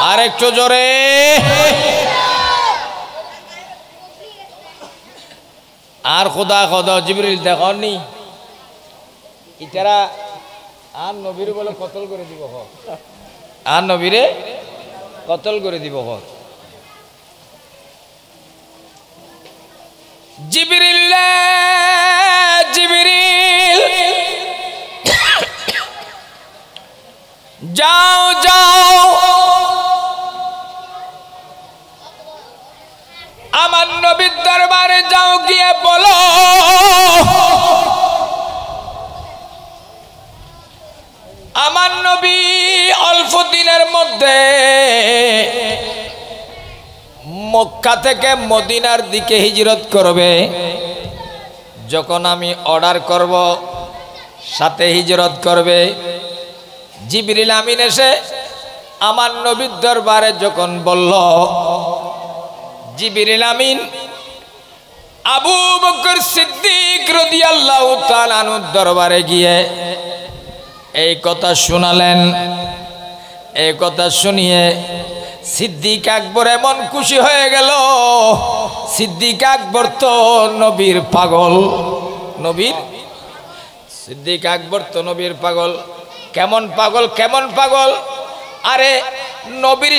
আর একটু জোরে আর খোদা জিবরিল দেখনি ইতারা আর নবীর বলে কতল করে দিব আর নবীরে কতল করে দিব জিবরিল যাও আমার নবীর দরবারে যাও গিয়ে বলো মধ্যে মক্কা থেকে মদিনার দিকে হিজরত করবে, যখন আমি অর্ডার করব সাথে হিজরত করবে, জিবরিল আমিন এসে আমার নবীর দরবারে যখন বলল, জিবরিল আমিন আবু বকর সিদ্দিক রাদিয়াল্লাহু তাআলা আনহুর দরবারে গিয়ে এই কথা শোনালেন। এই কথা শুনিয়ে সিদ্দিক আকবর এমন খুশি হয়ে গেল। সিদ্দিক আকবর তো নবীর পাগল, নবীর সিদ্দিক আকবর তো নবীর পাগল। কেমন পাগল, কেমন পাগল? আরে নবীর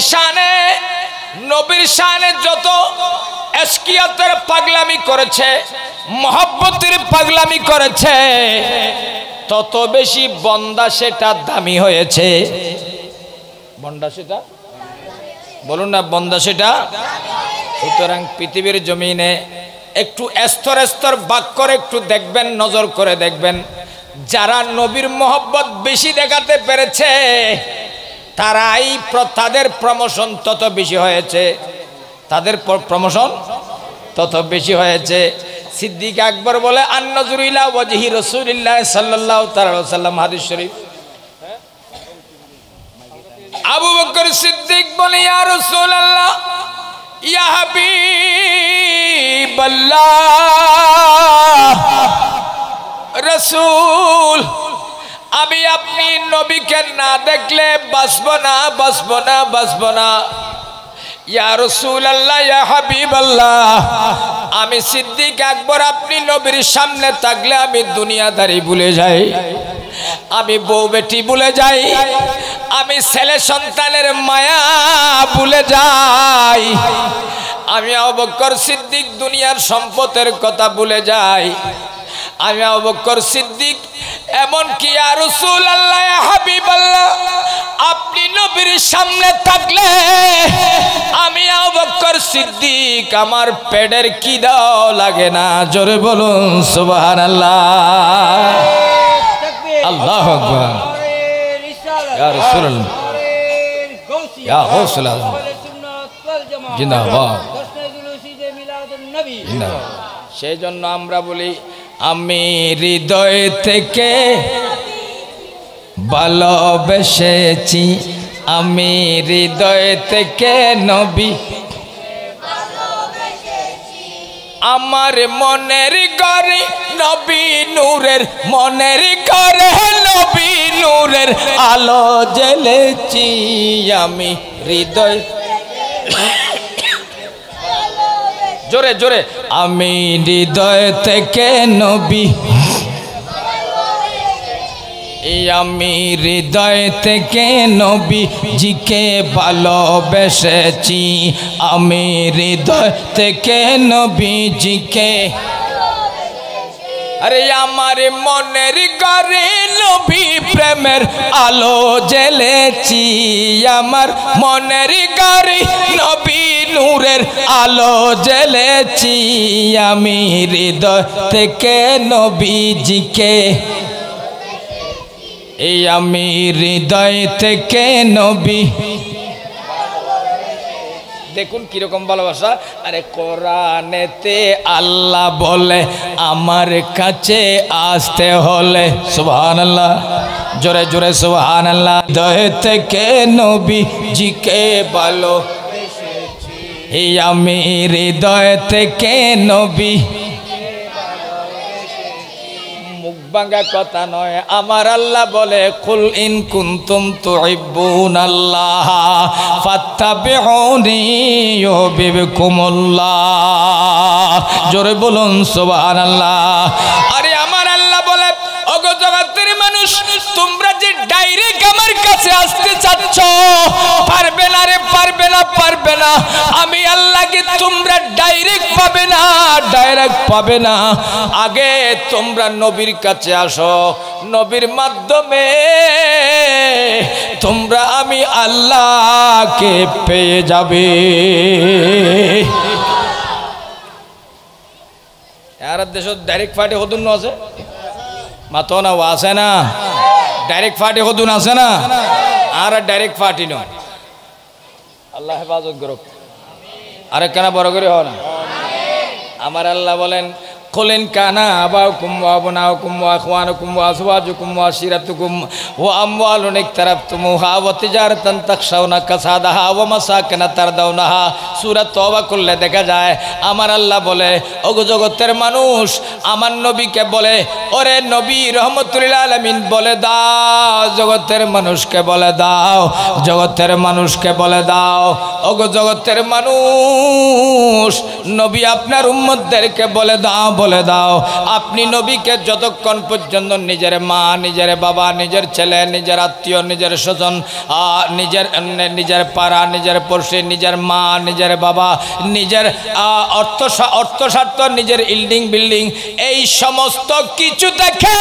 শানে যত এশকিয়াতের পাগলামি করেছে, মহব্বতের পাগলামি করেছে, তত বেশি বন্দা সেটা দামি হয়েছে। বন্দা সেটা বলুন না, বন্দা সেটা। সুতরাং পৃথিবীর জমিনে একটু স্তর স্তর ভাগ করে একটু দেখবেন, নজর করে দেখবেন, যারা নবীর মহব্বত বেশি দেখাতে পেরেছে তাদের প্রমোশন তত বেশি হয়েছে, তাদের প্রমোশন তত বেশি হয়েছে। সিদ্দিক আকবর বলে আন-নজরু ইলা ওয়াজহি রাসূলিল্লাহ সাল্লাল্লাহু তাআলা আলাইহি ওয়াসাল্লাম, হাদিস শরীফ। আবু বকর সিদ্দিক বলে ইয়া রাসূলুল্লাহ, ইয়া হাবিবাল্লাহ, রাসূল আমি আপনি নবীকে না দেখলে বাঁচবো না, বাঁচবো না, বাঁচবো না। ইয়া রাসূলুল্লাহ, ইয়া হাবিবাল্লাহ, আমি সিদ্দিক আকবর আপনি নবীর সামনে থাকলে আমি দুনিয়াদারি ভুলে যাই, আমি বউ বেটি ভুলে যাই, আমি ছেলে সন্তানের মায়া ভুলে যাই, আমি আবু বকর সিদ্দিক দুনিয়ার সম্পদের কথা ভুলে যাই, আমি আবু বকর সিদ্দিক এমনকি ইয়া রাসূলুল্লাহ, ইয়া হাবিবাল্লাহ, আপনি নবীর সামনে থাকলে আমি আবু বকর সিদ্দিক আমার পেটের খিদাও লাগে না। জোরে বলুন সুবহানাল্লাহ, আল্লাহু আকবার। ইয়া রাসূলুল্লাহ, ইয়া গাউসুল আযম, জিন্দাবাদ, জিন্দাবাদ। সেই জন্য আমরা বলি, আমি হৃদয় থেকে ভালোবেসেছি, আমি হৃদয় থেকে নবী, আমার মনের ঘরে নবী নূরের, মনের ঘরে নবী নূরের আলো জ্বেলেছি, আমি হৃদয়, জোরে জোরে, আমি হৃদয় থেকে নবী, আমি হৃদয় থেকে নবীজিকে ভালোবেসেছি, আমি হৃদয় থেকে নবীজিকে, আরে আমার মনের ঘরে নবী প্রেমের আলো জ্বেলেছি, আমার মনের ঘরে নবী নূরের আলো জ্বেলেছি, আমি হৃদয় থেকে নবীজিকে, এই আমি হৃদয় থেকে নবী। দেখুন কিরকম ভালোবাসা। আরে কোরআনেতে আল্লাহ বলে আমার কাছে আসতে হলে, সুবহানাল্লাহ, জোরে জোরে সুবহানাল্লাহ, হৃদয় থেকে নবীজিকে ভালো, এই আমি হৃদয় থেকে নবী, ভাঙ্গা কথা নয়, আমার আল্লাহ বলে কুল ইন কুনতুম তুহিব্বুনাল্লাহ ফাত্তাবিউনি ইউহিব্বুকুমুল্লাহ। জোরে বলুন সুবহানাল্লাহ। আরে আমার আল্লাহ বলে, ওগো জগতের মানুষ, তোমরা যে ডাইরেক্ট আমার কাছে আসতে চাচ্ছ, পারবে না রে, পারবে না, পারবে না। আমি আল্লাহকে তোমরা ডাইরেক্ট পাবে না, ডাইরেক্ট পাবে না। আগে তোমরা নবীর কাছে আসো, নবীর মাধ্যমে তোমরা আমি আল্লাহকে পেয়ে যাবে। यार देशो डायरेक्ट फाटे होदुन न আছে মাতো না আছে না, ডাইরেক্ট ফাটে হদুন আছে না। আর ডাইরেক্ট পার্টি নয় আল্লাহ হেফাজত করুক আরেকখানা বড় করে হয় না আমার আল্লাহ বলেন قُلْ كَانَ آبَاؤُكُمْ وَأَبْنَاؤُكُمْ وَإِخْوَانُكُمْ وَأَزْوَاجُكُمْ وَعَشِيرَتُكُمْ وَأَمْوَالٌ اقْتَرَفْتُمُوهَا وَتِجَارَةً تَخْشَوْنَ كَسَادَهَا وَمَسَاكِنَ تَرْضَوْنَهَا সূরা তওবা করলে দেখা যায় আমার আল্লাহ বলে ওগো জগতের মানুষ আমার নবীকে বলে ওরে নবী রহমতুল আলামিন বলে দাও জগতের মানুষকে বলে দাও জগতের মানুষকে বলে দাও ওগো জগতের মানুষ নবী আপনার উম্মতদেরকে বলে দাও বলে দাও আপনি নবীকে যতক্ষণ পর্যন্ত নিজের মা নিজের বাবা নিজের ছেলে নিজের আত্মীয় নিজের স্বজন নিজের পাড়া নিজের পড়শি নিজের মা নিজের বাবা নিজের অর্থস্বার্থ নিজের বিল্ডিং এই সমস্ত কিছু দেখে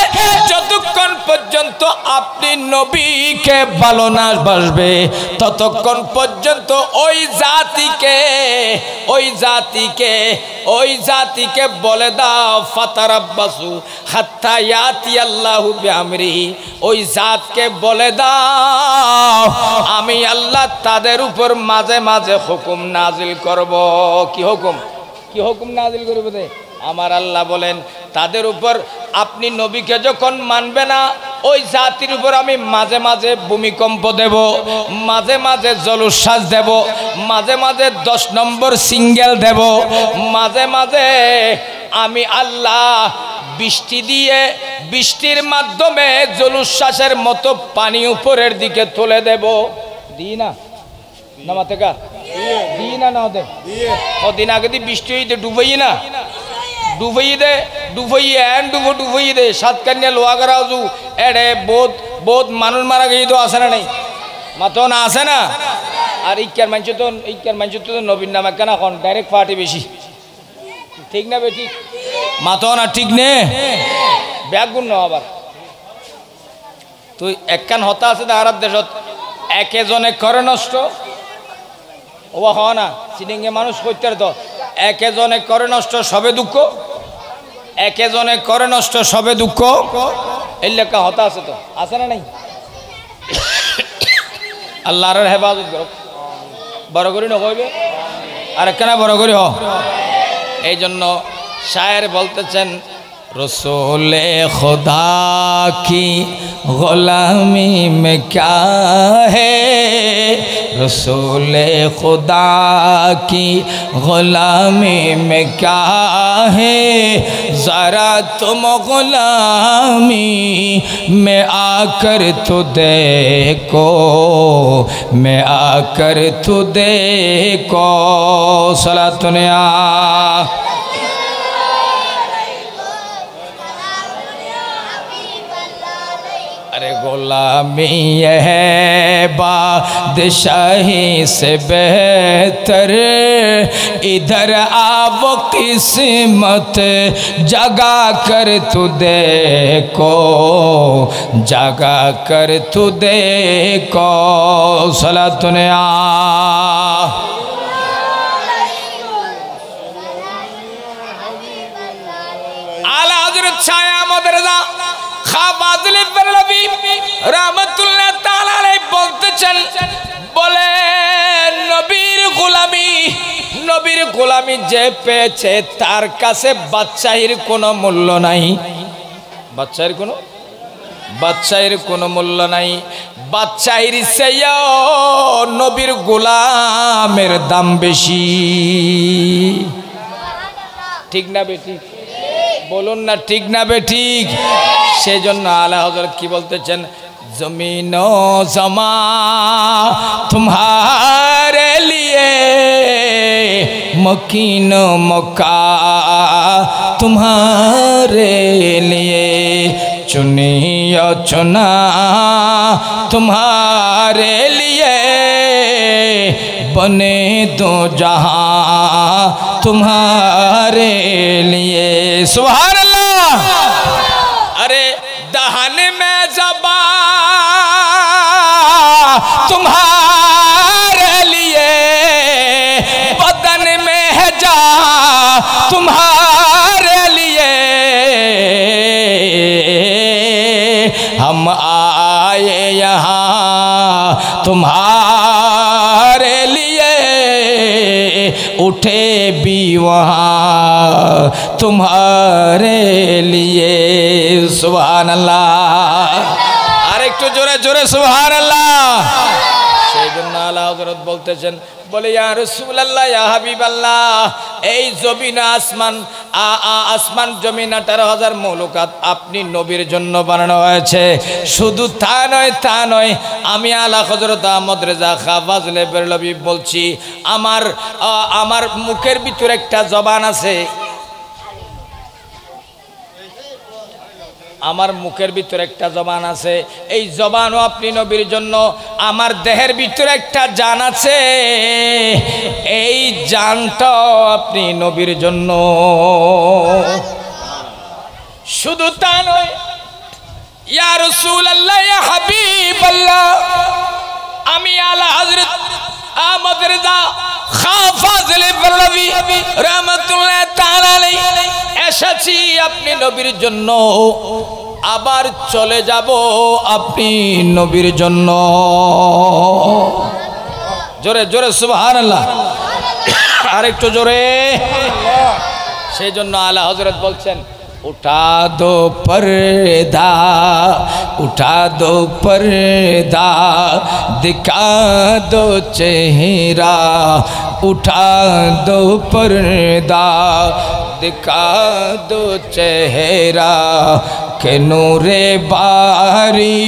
যতক্ষণ পর্যন্ত আপনি নবীকে ভালো না বাসবে ততক্ষণ পর্যন্ত ওই জাতিকে বলে দাও ফাতারাব্বাসু হাত্তা ইয়াতি আল্লাহু বিআমরিহি ওই জাতকে বলে দাও আমি আল্লাহ তাদের উপর মাঝে মাঝে হুকুম নাজিল করব কি হুকুম নাজিল করব আমার আল্লাহ বলেন তাদের উপর আপনি নবীকে যখন মানবে না ওই জাতির উপর আমি মাঝে মাঝে ভূমিকম্প দেব মাঝে মাঝে জলোচ্ছ্বাস দেব মাঝে মাঝে 10 নম্বর সিঙ্গেল দেব মাঝে মাঝে আমি আল্লাহ বৃষ্টি দিয়ে বৃষ্টির মাধ্যমে জলোচ্ছ্বাসের মতো পানি উপরের দিকে তুলে দেব দিই না নামাতে কা দিই না না দে কদিন আগে দি বৃষ্টি হইতে ডুবাই না ডুবাই দে সাতকান্যা লোহাগারাজু এড়ে বহুত মানুষ মারা গিয়ে তো আসে না নাই মাতো না আসে না আর ইক্কার মানুষ তো নবীন নামে কেন এখন ডাইরেক্ট পার্টি বেশি ঠিক না বেটি মাতো না ঠিক নে ব্যাগ গুণ আবার তুই একখান হতা আছে আর দেশত একেজনে করে নষ্ট ও হ না চিনিঙ্গে মানুষ করতে তো একেজনে করে নষ্ট সবে দুঃখ একেজনে করে নষ্ট সবে দুঃখ এই লেখা হতা আছে তো আছে না নাই আল্লাহর হেফাজত করো বড় করি নকইবে আর একখানা বড় করি হ এই জন্য শায়ের বলতেছেন रसूले खुदा की ग़ुलामी में क्या है रसूले खुदा की ग़ुलामी में क्या है ज़रा तुम ग़ुलामी में आकर तो देखो मैं आकर तो देखो सलातुनिया अरे गुलामी है बादशाही से बेहतर इधर आओ किस्मत जगा कर तू देखो जगा कर तू देखो सलातुने आला हज़रत छाया मदरजा খাবাজলি বরলবি রাহমাতুল্লাহ তাআলা আলাইহি বলতেছেন বলে নবীর গোলামি যে পেয়েছে তার কাছে বাদশাহীর কোনো মূল্য নাই বাদশাহীর কোনো মূল্য নাই বাদশাহীর চেয়েও নবীর গোলামের দাম বেশি ঠিক না বেটি বলুন না ঠিক না বেঠিক সেই জন্য আলা হযরত কি বলতেছেন জমিন ও জমা तुम्हारे लिए मकीन मक्का तुम्हारे लिए चुनी और चुना तुम्हारे लिए बने दो जहां तुम्हारे लिए सुभान अल्लाह अरे दहन में ज़बा तुम्हारे लिए बदन में है जा तुम्हारे लिए हम आए यहाँ तुम्हारे लिए उठे भी वहाँ तुम्हारे लिए सुभान अल्लाह আর একটু জোরে জোরে সুবহান আল্লাহ সেই জন্য আলা হযরত বলতেছেন বলে ইয়া রাসূলুল্লাহ ইয়া হাবিবাল্লাহ এই জমিন আসমান আসমান জমিন 18,000 মৌলুকাত আপনি নবীর জন্য বানানো হয়েছে শুধু তা নয় আমি আলা হযরত আহমদ রেজা খা ফাজলে বেরলভী বলছি আমার মুখের ভিতরে একটা জবান আছে আমার মুখের ভিতরে একটা জবান আছে এই জবানও আপনি নবীর জন্য আমার দেহের ভিতরে একটা জান আছে এই জানটাও আপনি নবীর জন্য শুধু তা নয় ইয়া রাসূলুল্লাহ ইয়া হাবিবাল্লাহ আমি আলা হযরত আহমদ রেজা খা ফাজলে বেরলভী রাহমাতুল্লাহ তাআলা আলাইহি এসেছি আপনি নবীর জন্য আবার চলে যাব আপনি নবীর জন্য জোরে জোরে সুবহানাল্লাহ আরেকটু জোরে সেই জন্য আলা হযরত বলছেন उठा दो पर्दा दिखा दो चेहरा उठा दो पर्दा दिखा दो चेहरा के नूरे बारी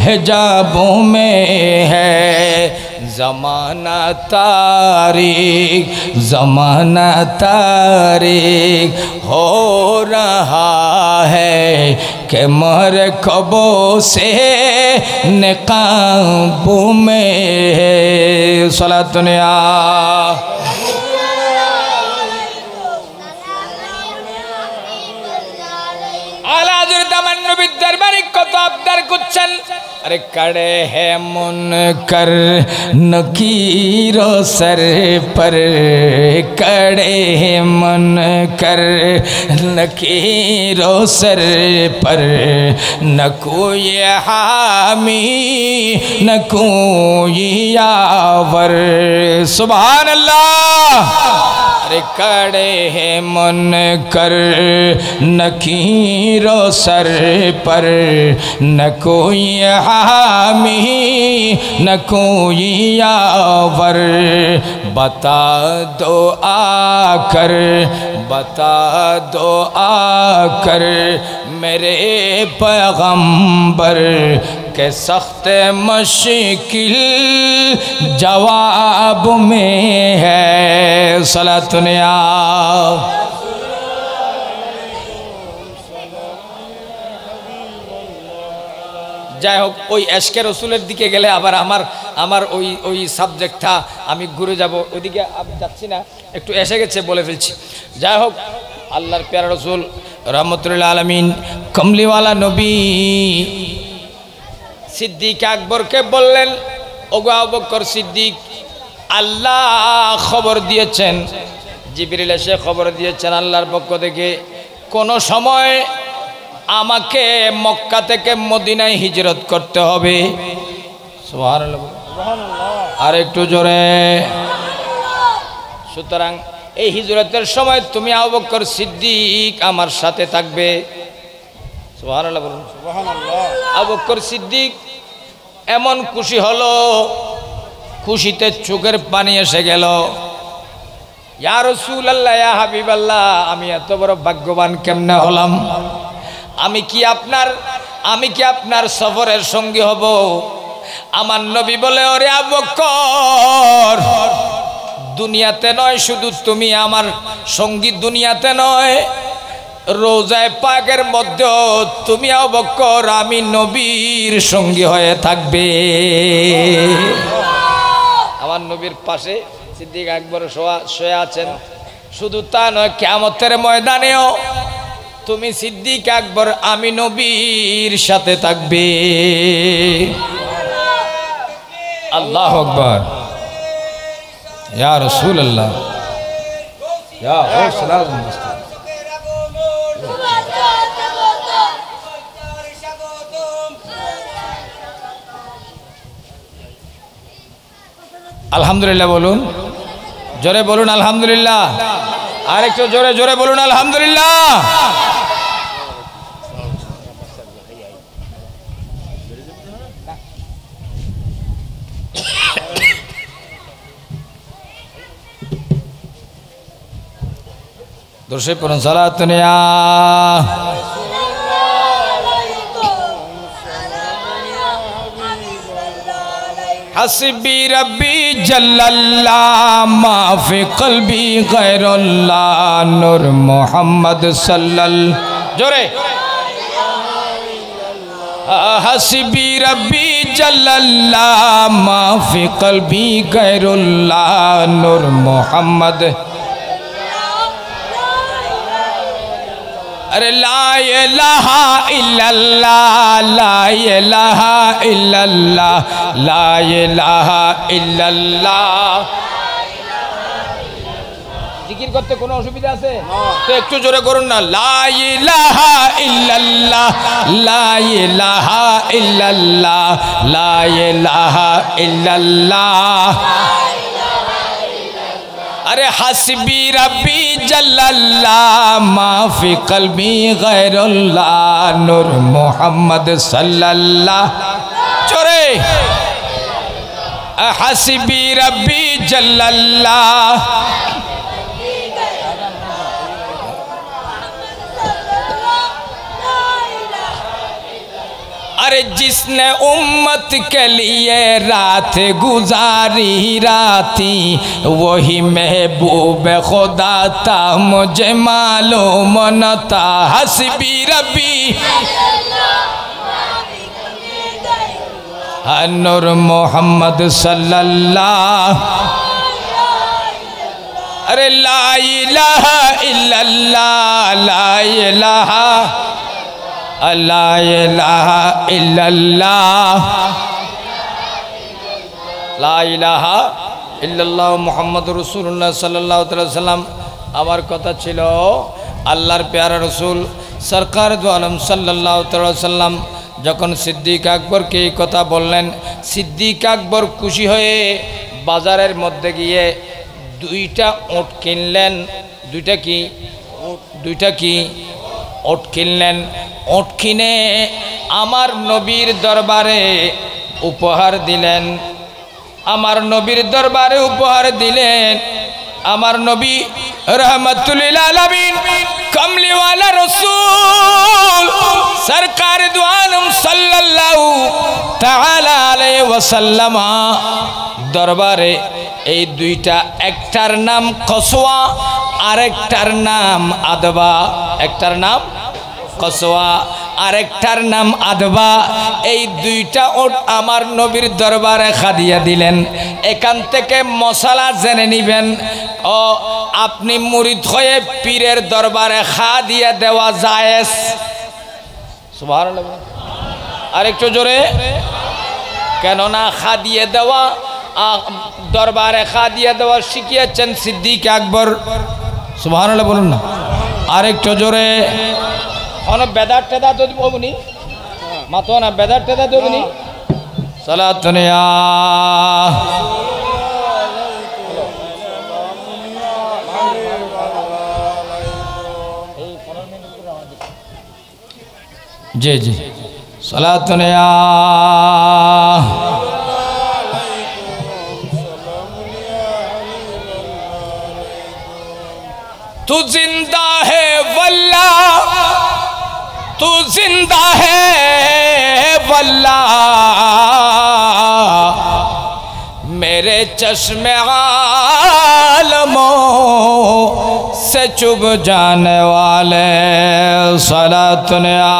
हिजाबों में है ज़माना तारीख हो रहा है कि मरकबों से निकाबों में है सलातुनिया आला हज़रत नबी दरबारी कत आबदार कुछन अरे कड़े है मुनकर नकीरो सर पर कड़े है मुनकर नकीरो सर पर न कोई हामी न कोई यावर सुभान अल्लाह अरे कड़े है मुनकर नकीरो सर पर न कोई हामी न कोई यावर बता दो आकर मेरे पैगंबर के सख्त मुश्किल जवाब में है सलातुनिया যাই হোক ওই এশকে রসুলের দিকে গেলে আবার আমার ওই সাবজেক্টটা আমি ঘুরে যাব ওইদিকে আমি যাচ্ছি না একটু এসে গেছে বলে ফেলছি যাই হোক আল্লাহর প্যারা রসুল রহমতুল্লাহ আলামিন কমলিওয়ালা নবী সিদ্দিক আকবরকে বললেন ওগো আবু বকর সিদ্দিক আল্লাহ খবর দিয়েছেন জিবরিল এসে খবর দিয়েছেন আল্লাহর পক্ষ থেকে কোনো সময় আমাকে মক্কা থেকে মদিনায় হিজরত করতে হবে সুবহানাল্লাহ আর একটু জোরে সুতরাং এই হিজরতের সময় তুমি আবু বকর সিদ্দিক আমার সাথে থাকবে সুবহানাল্লাহ বলুন সুবহানাল্লাহ আবু বকর সিদ্দিক এমন খুশি হলো খুশিতে চোখের পানি এসে গেল ইয়া রাসূলুল্লাহ ইয়া হাবিবাল্লাহ আমি এত বড় ভাগ্যবান কেমনে হলাম আমি কি আপনার সফরের সঙ্গী হব আমার নবী বলে ওরে আবু বকর দুনিয়াতে নয় শুধু তুমি আমার সঙ্গী দুনিয়াতে নয় রোজায়ে পাকের মধ্যে তুমি আবু বকর আমি নবীর সঙ্গী হয়ে থাকবে আমার নবীর পাশে সিদ্দিক আকবর শুয়ে আছেন শুধু তা নয় কিয়ামতের ময়দানেও তুমি সিদ্দিক আকবর আমি নবীর সাথে থাকবে আল্লাহু আকবার ইয়া রাসূলুল্লাহ ইয়া রাসূলুল্লাহ আলহামদুলিল্লাহ বলুন, জোরে বলুন আলহামদুলিল্লাহ। আর একটু জোরে জোরে বলুন আলহামদুলিল্লাহ। দর্শক পড়ুন সালাতুন ইয়া হাসবি রব্বি জাল্লাল্লাহ মা ফি কলবি গায়রুল্লাহ নূর মুহাম্মদ সাল্লাল্লাহ জোরে হাসবি রব্বি জাল্লাল্লাহ মা ফি কলবি গায়রুল্লাহ নূর মুহাম্মদ अरे ला इलाहा इल्लल्लाह ला इलाहा इल्लल्लाह ला इलाहा इल्लल्लाह। জিকির করতে কোনো অসুবিধা আছে? তো একটু জোরে করুন না। লা ইলাহা ইল্লাল্লাহ লা ইলাহা ইল্লাল্লাহ লা ইলাহা ইল্লাল্লাহ। अरे हस्बी रब्बी जल्लल्लाह मा फी कल्बी गैरुल्लाह नूर मोहम्मद सल्लल्लाह चोरे हस्बी रब्बी जल्लल्लाह अरे जिसने उम्मत के लिए रात गुजारी राती वही महबूब खुदा था मुझे मालूम न था। हस्बी रब्बी नूर मोहम्मद सल्लल्लाह अरे ला इलाहा इल्लल्लाह ला इलाहा ला इलाहा इल्लल्लाह ला इलाहा इल्लल्लाह मुहम्मदुर रसूलुल्लाह सल्लल्लाहु अलैहि वसल्लम। আমার কথা ছিল আল্লাহর প্যারা রসুল সরকার দু আলম সাল্লাল্লাহু আলাইহি ওয়াসাল্লাম যখন সিদ্দিক আকবরকে এই কথা বললেন, সিদ্দিক আকবর খুশি হয়ে বাজারের মধ্যে গিয়ে দুইটা ওট কিনলেন। দুইটা কি ওট কিনলেন। ওট কিনে আমার নবীর দরবারে উপহার দিলেন। আমার নবীর দরবারে উপহার দিলেন। আমার নবী रहमतुल लिल आलमीन कमली वाला रसूल सरकार दो आलम सल्लल्लाहु ताला अलैहि वसल्लम दरबारे এই দুইটা, একটার নাম কসওয়া আরেকটার নাম আদবা। একটার নাম কসওয়া আরেকটার নাম আদবা। এই দুইটা ওট আমার নবীর দরবারে খাদিয়া দিলেন। এখান থেকে মশলা জেনে নিবেন। ও আপনি মুরিদ হয়ে পীরের দরবারে খাদিয়া দেওয়া জায়েজ। সুবহানাল্লাহ। আরেকটু জোরে। কেননা খাদিয়া দেওয়া দরবারে খাদিয়া দেওয়া শিখিয়েছেন সিদ্দিক আকবর। সুবহানাল্লাহ বলুন না। আরেকটু জোরে। অনেক বেদার টেদা তো দিবনি মাতো না, বেদার টেদা দিবনি। সালাতুন ইয়া জি জি সালাতুন ইয়া तू जिंदा है वल्लाह तू जिंदा है वल्लाह मेरे चश्मे आलमों से चुभ जाने वाले। सलातुन या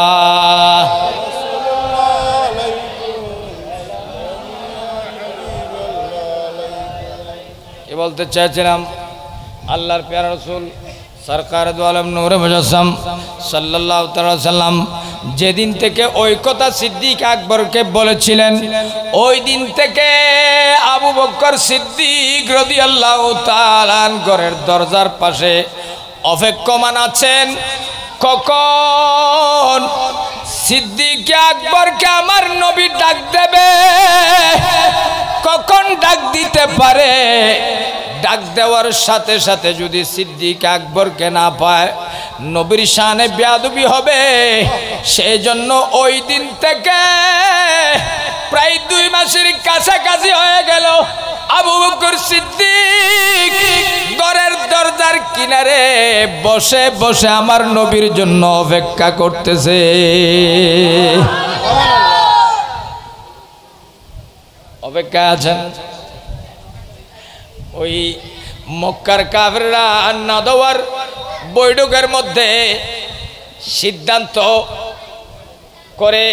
ये बोलते चाहছিলাম আল্লাহর প্যারা রাসূল সরকার দু আলম নূরে মুজাসসাম সাল্লাল্লাহু তাআলা সাল্লাম যেদিন থেকে ওই কথা সিদ্দিক আকবরকে বলেছিলেন, ওই দিন থেকে আবু বকর সিদ্দিক রাদিয়াল্লাহু তাআলা ঘরের দরজার পাশে অপেক্ষমান আছেন। কখন সিদ্দিক আকবরকে আমার নবী ডাক দেবে। কখন ডাক দিতে পারে। ডাক দেওয়ার সাথে সাথে যদি সিদ্দিক আকবরকে না পায় নবীর শানে বেয়াদবি হবে। সেই জন্য ওই দিন থেকে প্রায় 2 মাসের কাছাকাছি হয়ে গেল আবু বকর সিদ্দিক ঘরের দরজার কিনারে বসে বসে আমার নবীর জন্য অপেক্ষা করতেছে। অপেক্ষা আছেন। ওই মক্কার কাফেররা নাদওয়ার বৈঠকের মধ্যে সিদ্ধান্ত করে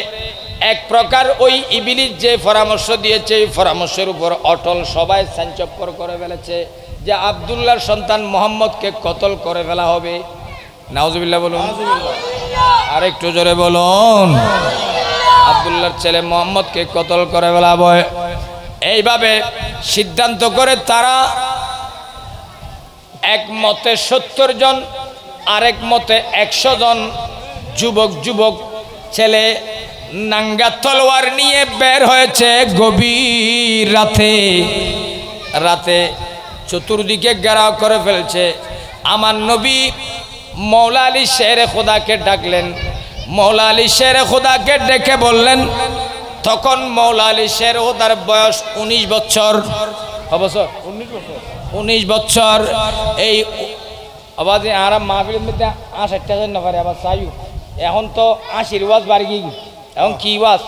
এক প্রকার ওই ইবলিস যে পরামর্শ দিয়েছে এই পরামর্শের উপর অটল সবাই সাঞ্চপ্পর করে ফেলেছে যে আব্দুল্লাহর সন্তান মোহাম্মদকে কতল করে ফেলা হবে। নাউজুবিল্লাহ বলুন, আর একটু জোরে বলুন। আব্দুল্লাহর ছেলে মোহাম্মদকে কতল করে ফেলা হবে। এইভাবে সিদ্ধান্ত করে তারা এক মতে 70 জন, আরেক মতে 100 জন যুবক ছেলে নাঙ্গা তলোয়ার নিয়ে বের হয়েছে গভীর রাতে চতুর্দিকে ঘেরাও করে ফেলছে। আমার নবী মৌলা আলী শেরে খোদাকে ডাকলেন। মৌলা আলী শেরে খোদাকে ডেকে বললেন, তখন মৌলা আলী শেরে খোদার বয়স 19 বছর। 19 বছর। এই আবার আরাম মাহফিলের মধ্যে 60 না পারে আবার চাইও। এখন তো 80 ওয়াজ বাড়ি গিয়ে, এখন কি ওয়াজ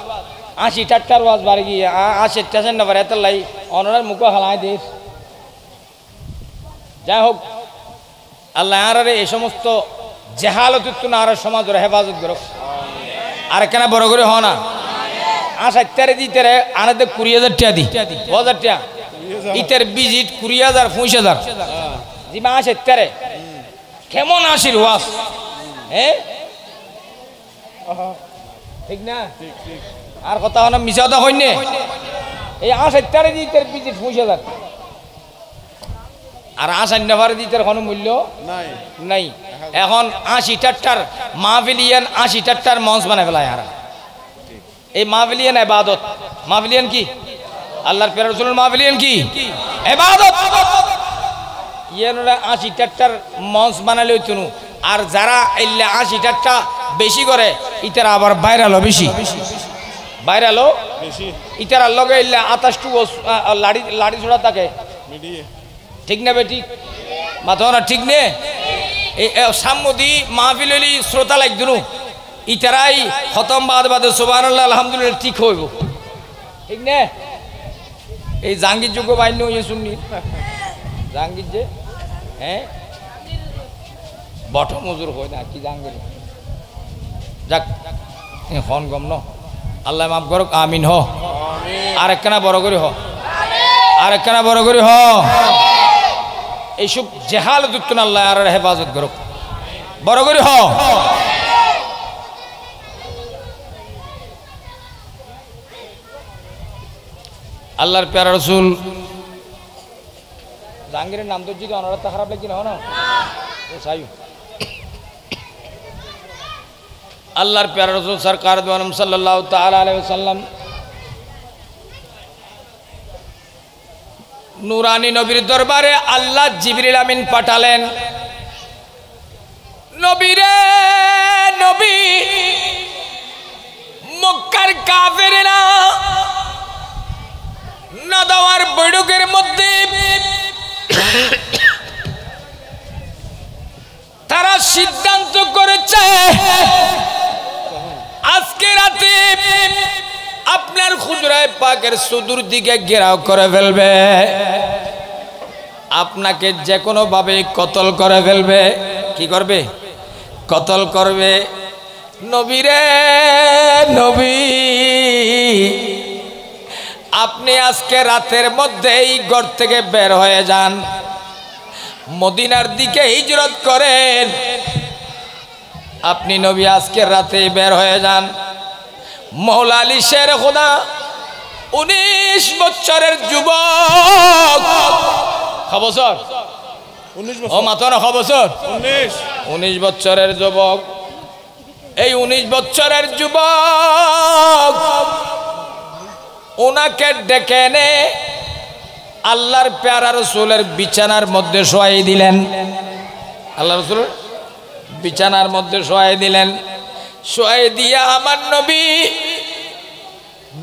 80-টার ওয়াজ বাড়ি গিয়ে 80 না পারে এত লাই অনার মুখ হালাই দিস। যাই হোক, আল্লাহ আর এই সমস্ত জেহালত আর সমাজের হেফাজত করুক। আর কেন বড় করে হ না 80 দিতে আনাতে 20,000 টাকা দি 1000 টাকা ইতের ভিজিট 20,000 50,000 জিমা 80 কেমন 80 ওয়াজ। হ্যাঁ ঠিক না? আর কথা হলো মিছা কথা হইনে। এই 80 দিতে ভিজিট 50,000 আর 80 দিতে কোনো মূল্য নাই। এখন 80টার মাহফিলিয়ান 80টার মঞ্চ বানায় ফেলায়। আর এই মাহফিলিয়ান ইবাদত। মাহফিলিয়ান কি? আল্লাহর প্রিয় রাসূলের মাহফিলিয়ান কি? ইবাদত। ইয়েনরা 80টার মঞ্চ বানালে হইতো। আর যারা এলে 80টা বেশি করে ইতার আবার ভাইরালও বেশি। ভাইরালও বেশি। ইতার লগে এলে 28 লাড়ি ছোড়া থাকে। ঠিক না বেটি? মাথা না ঠিক নে? এই সাম্মদি মাহফিল হইলি শ্রোতা লাগদুনু ইতারাই খতম বাদে সুবহানাল্লাহ আলহামদুলিল্লাহ ঠিক হইব। ঠিক না? এই জাঙ্গির যোগ্য বাইন ইয়ে শুননি জাঙ্গির যে হ্যাঁ বট মজুর হয় না কি জাঙ্গির। যাক হন গম ন আল্লাহ মাফ করুক। আমিন হ। আর একখানা বড় করে হ। আর একখানা বড় করে হ। এইসব জেহালত আল্লাহ আর হেফাজত করুক। বড় করে হ। আল্লাহর প্যারা রসুল জাহাঙ্গীরের নাম তো যদি অনারত খারাপ লাগছে না না সাইউ আল্লাহর প্যারা রসুল সরকার দু আলম সাল্লাল্লাহু তাআলা আলাইহি ওয়াসাল্লাম নুরানি নবীর দরবারে আল্লাহ জিবরিল আমিন পাঠালেন। নবীরে নবী মক্কার কাফেররা নাদাওয়ার বৈঠকের মধ্যে তারা সিদ্ধান্ত করেছে আজকে রাতে আপনার হুজরায়ে পাকের সুদূর দিকে ঘেরাও করে ফেলবে, আপনাকে যে কোনো ভাবে কতল করে ফেলবে। কি করবে? কতল করবে। নবীরে নবী আপনি আজকে রাতের মধ্যেই ঘর থেকে বের হয়ে যান, মদিনার দিকে হিজরত করেন। আপনি নবী আজকে রাতেই বের হয়ে যান। মৌলা আলী শের খোদা 19 বছরের যুবক। বছর 19 ও মাত্র 9 বছর 19 বছরের যুবক। এই 19 বছরের যুবক ওনাকে ডেকে এনে আল্লাহর প্যারা রাসূলের বিছানার মধ্যে শোয়াই দিলেন। আল্লাহ রাসূলের বিছানার মধ্যে শোয়াই দিলেন। শোয়াই দিয়া আমার নবী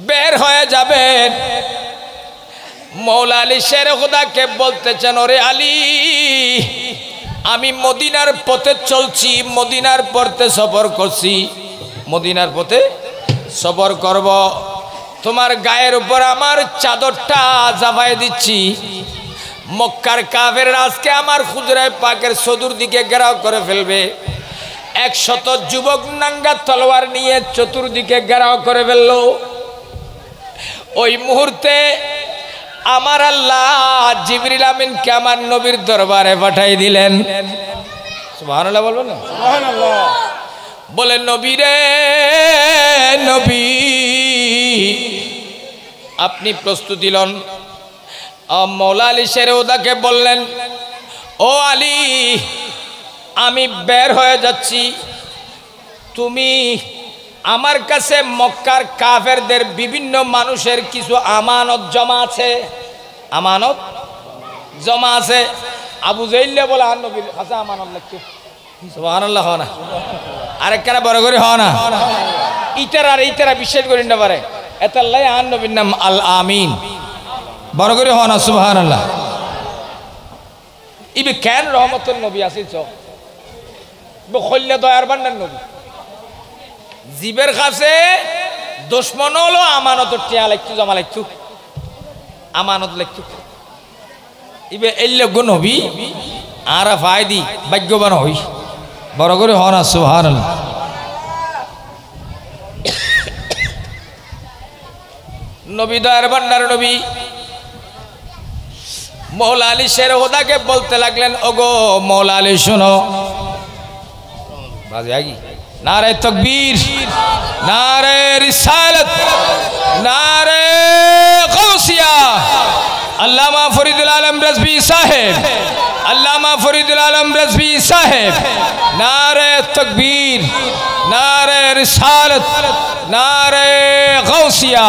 বের হয়ে যাবেন। মৌলা আলী শের খুদাকে বলতেছেন, ওরে আলী, আমি মদিনার পথে চলছি, মদিনার পথে সফর করছি, মদিনার পথে সফর করব, তোমার গায়ের উপর আমার চাদরটা জামাই দিচ্ছি। মক্কার কাফের আজকে আমার হুজরায়ে পাকের চতুর্দিকে ঘেরাও করে ফেলবে। 100 যুবক নাঙ্গা তলোয়ার নিয়ে চতুর্দিকে ঘেরাও করে ফেলল। ওই মুহূর্তে আমার আল্লাহ জিবরিল আমিনকে আমার নবীর দরবারে পাঠাই দিলেন। সুবহানাল্লাহ বলবেন না? সুবহানাল্লাহ। বলেন, নবী রে নবী, আপনি প্রস্তুতি লন। মৌলা আলী শের খুদাকে বললেন, ও আলী, আমি বের হয়ে যাচ্ছি, তুমি আমার কাছে মক্কার কাফেরদের বিভিন্ন মানুষের কিছু আমানত জমা আছে, আমানত জমা আছে। আবু জাইল বলে আর নবীর কাছে আমানত লাগছে। সুবহানাল্লাহ। হয় না? আরেকখানা বড় করে হয় না? ইতারা বিশ্বাস করি না পারে এতাল্লাই আর নবীর নাম আল আমিন। বড় করে হয় না? সুবহানাল্লাহ। ইবে কেন রহমতুল নবী আসিছ খল্লা দয়ার বান্নার নবী, জীবের কাছে দুশ্মন হলো আমানত টিয়া লাগতো, জমা লাগতো, আমানত লাগতো। ইবে এল্লগ নবী আর ফায়দি ভাগ্যবান হই। বড় করে হন। সুবহানাল্লাহ। নবী দয়ার বান্নার নবী মৌলা আলী শের খুদাকে বলতে লাগলেন, ওগো মৌলা আলী শোনো, বাজে আগি নারে তাকবীর, নারে রিসালাত, নারে গাউসিয়া। আল্লামা ফরিদুল আলম রাজভী সাহেব, আল্লামা ফরিদুল আলম রাজভী সাহেব, নারে তাকবীর, নারে রিসালাত, নারে গাউসিয়া।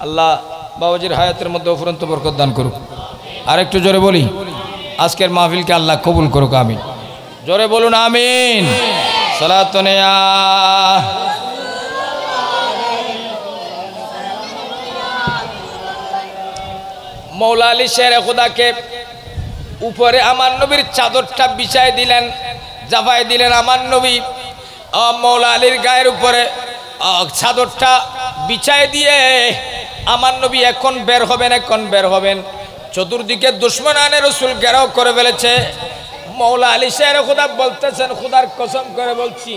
আল্লাহ বাবাজির হায়াতের মধ্যে অফুরন্ত বরকত দান করুক। আর একটু জোরে বলি, আজকের মাহফিলকে আল্লাহ কবুল করুক। আমিন। জোরে বলুন আমিন। সালাতুন ইয়া মৌলা আলী শের খুদাকে উপরে আমার নবীর চাদরটা বিছাই দিলেন, জাফাই দিলেন। আমার নবী মৌলা আলীর গায়ের উপরে চাদরটা বিছাই দিয়ে আমার নবী এখন বের হবেন, এখন বের হবেন। চতুর্দিকে দুশমনানে রাসূল ঘেরাও করে ফেলেছে। মৌলা আলী শের খুদা বলতেছেন, খুদার কসম করে বলছি,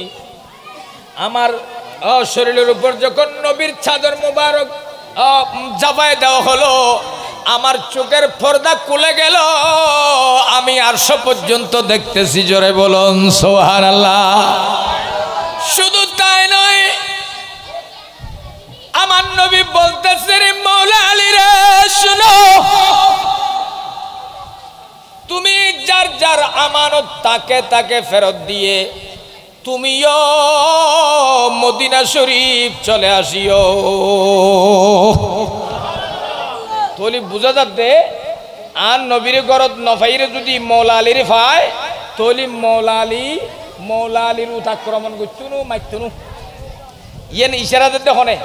আমার শরীরের উপর যখন নবীর চাদর মুবারক জাফায় দেওয়া হলো, আমার চোখের পর্দা খুলে গেল, আমি আরশ পর্যন্ত দেখতেছি। জোরে বলুন সুবহানাল্লাহ। শুধু তাই নয়, আমার নবী বলতেছে, রে মৌলা আলী রে শুনো, তুমি যার যার আমানত তাকে তাকে ফেরত দিয়ে তুমিও মদিনা শরীফ চলে আসিও। তলি বুঝা যাচ্ছে আর নবীর গরত নফাইরে যদি মৌলা আলীর ফায়, তলি মৌলা আলীর উতাক্রমণ করছুনু মাইতুনু। ইয়েন ইশারা দিতে হনে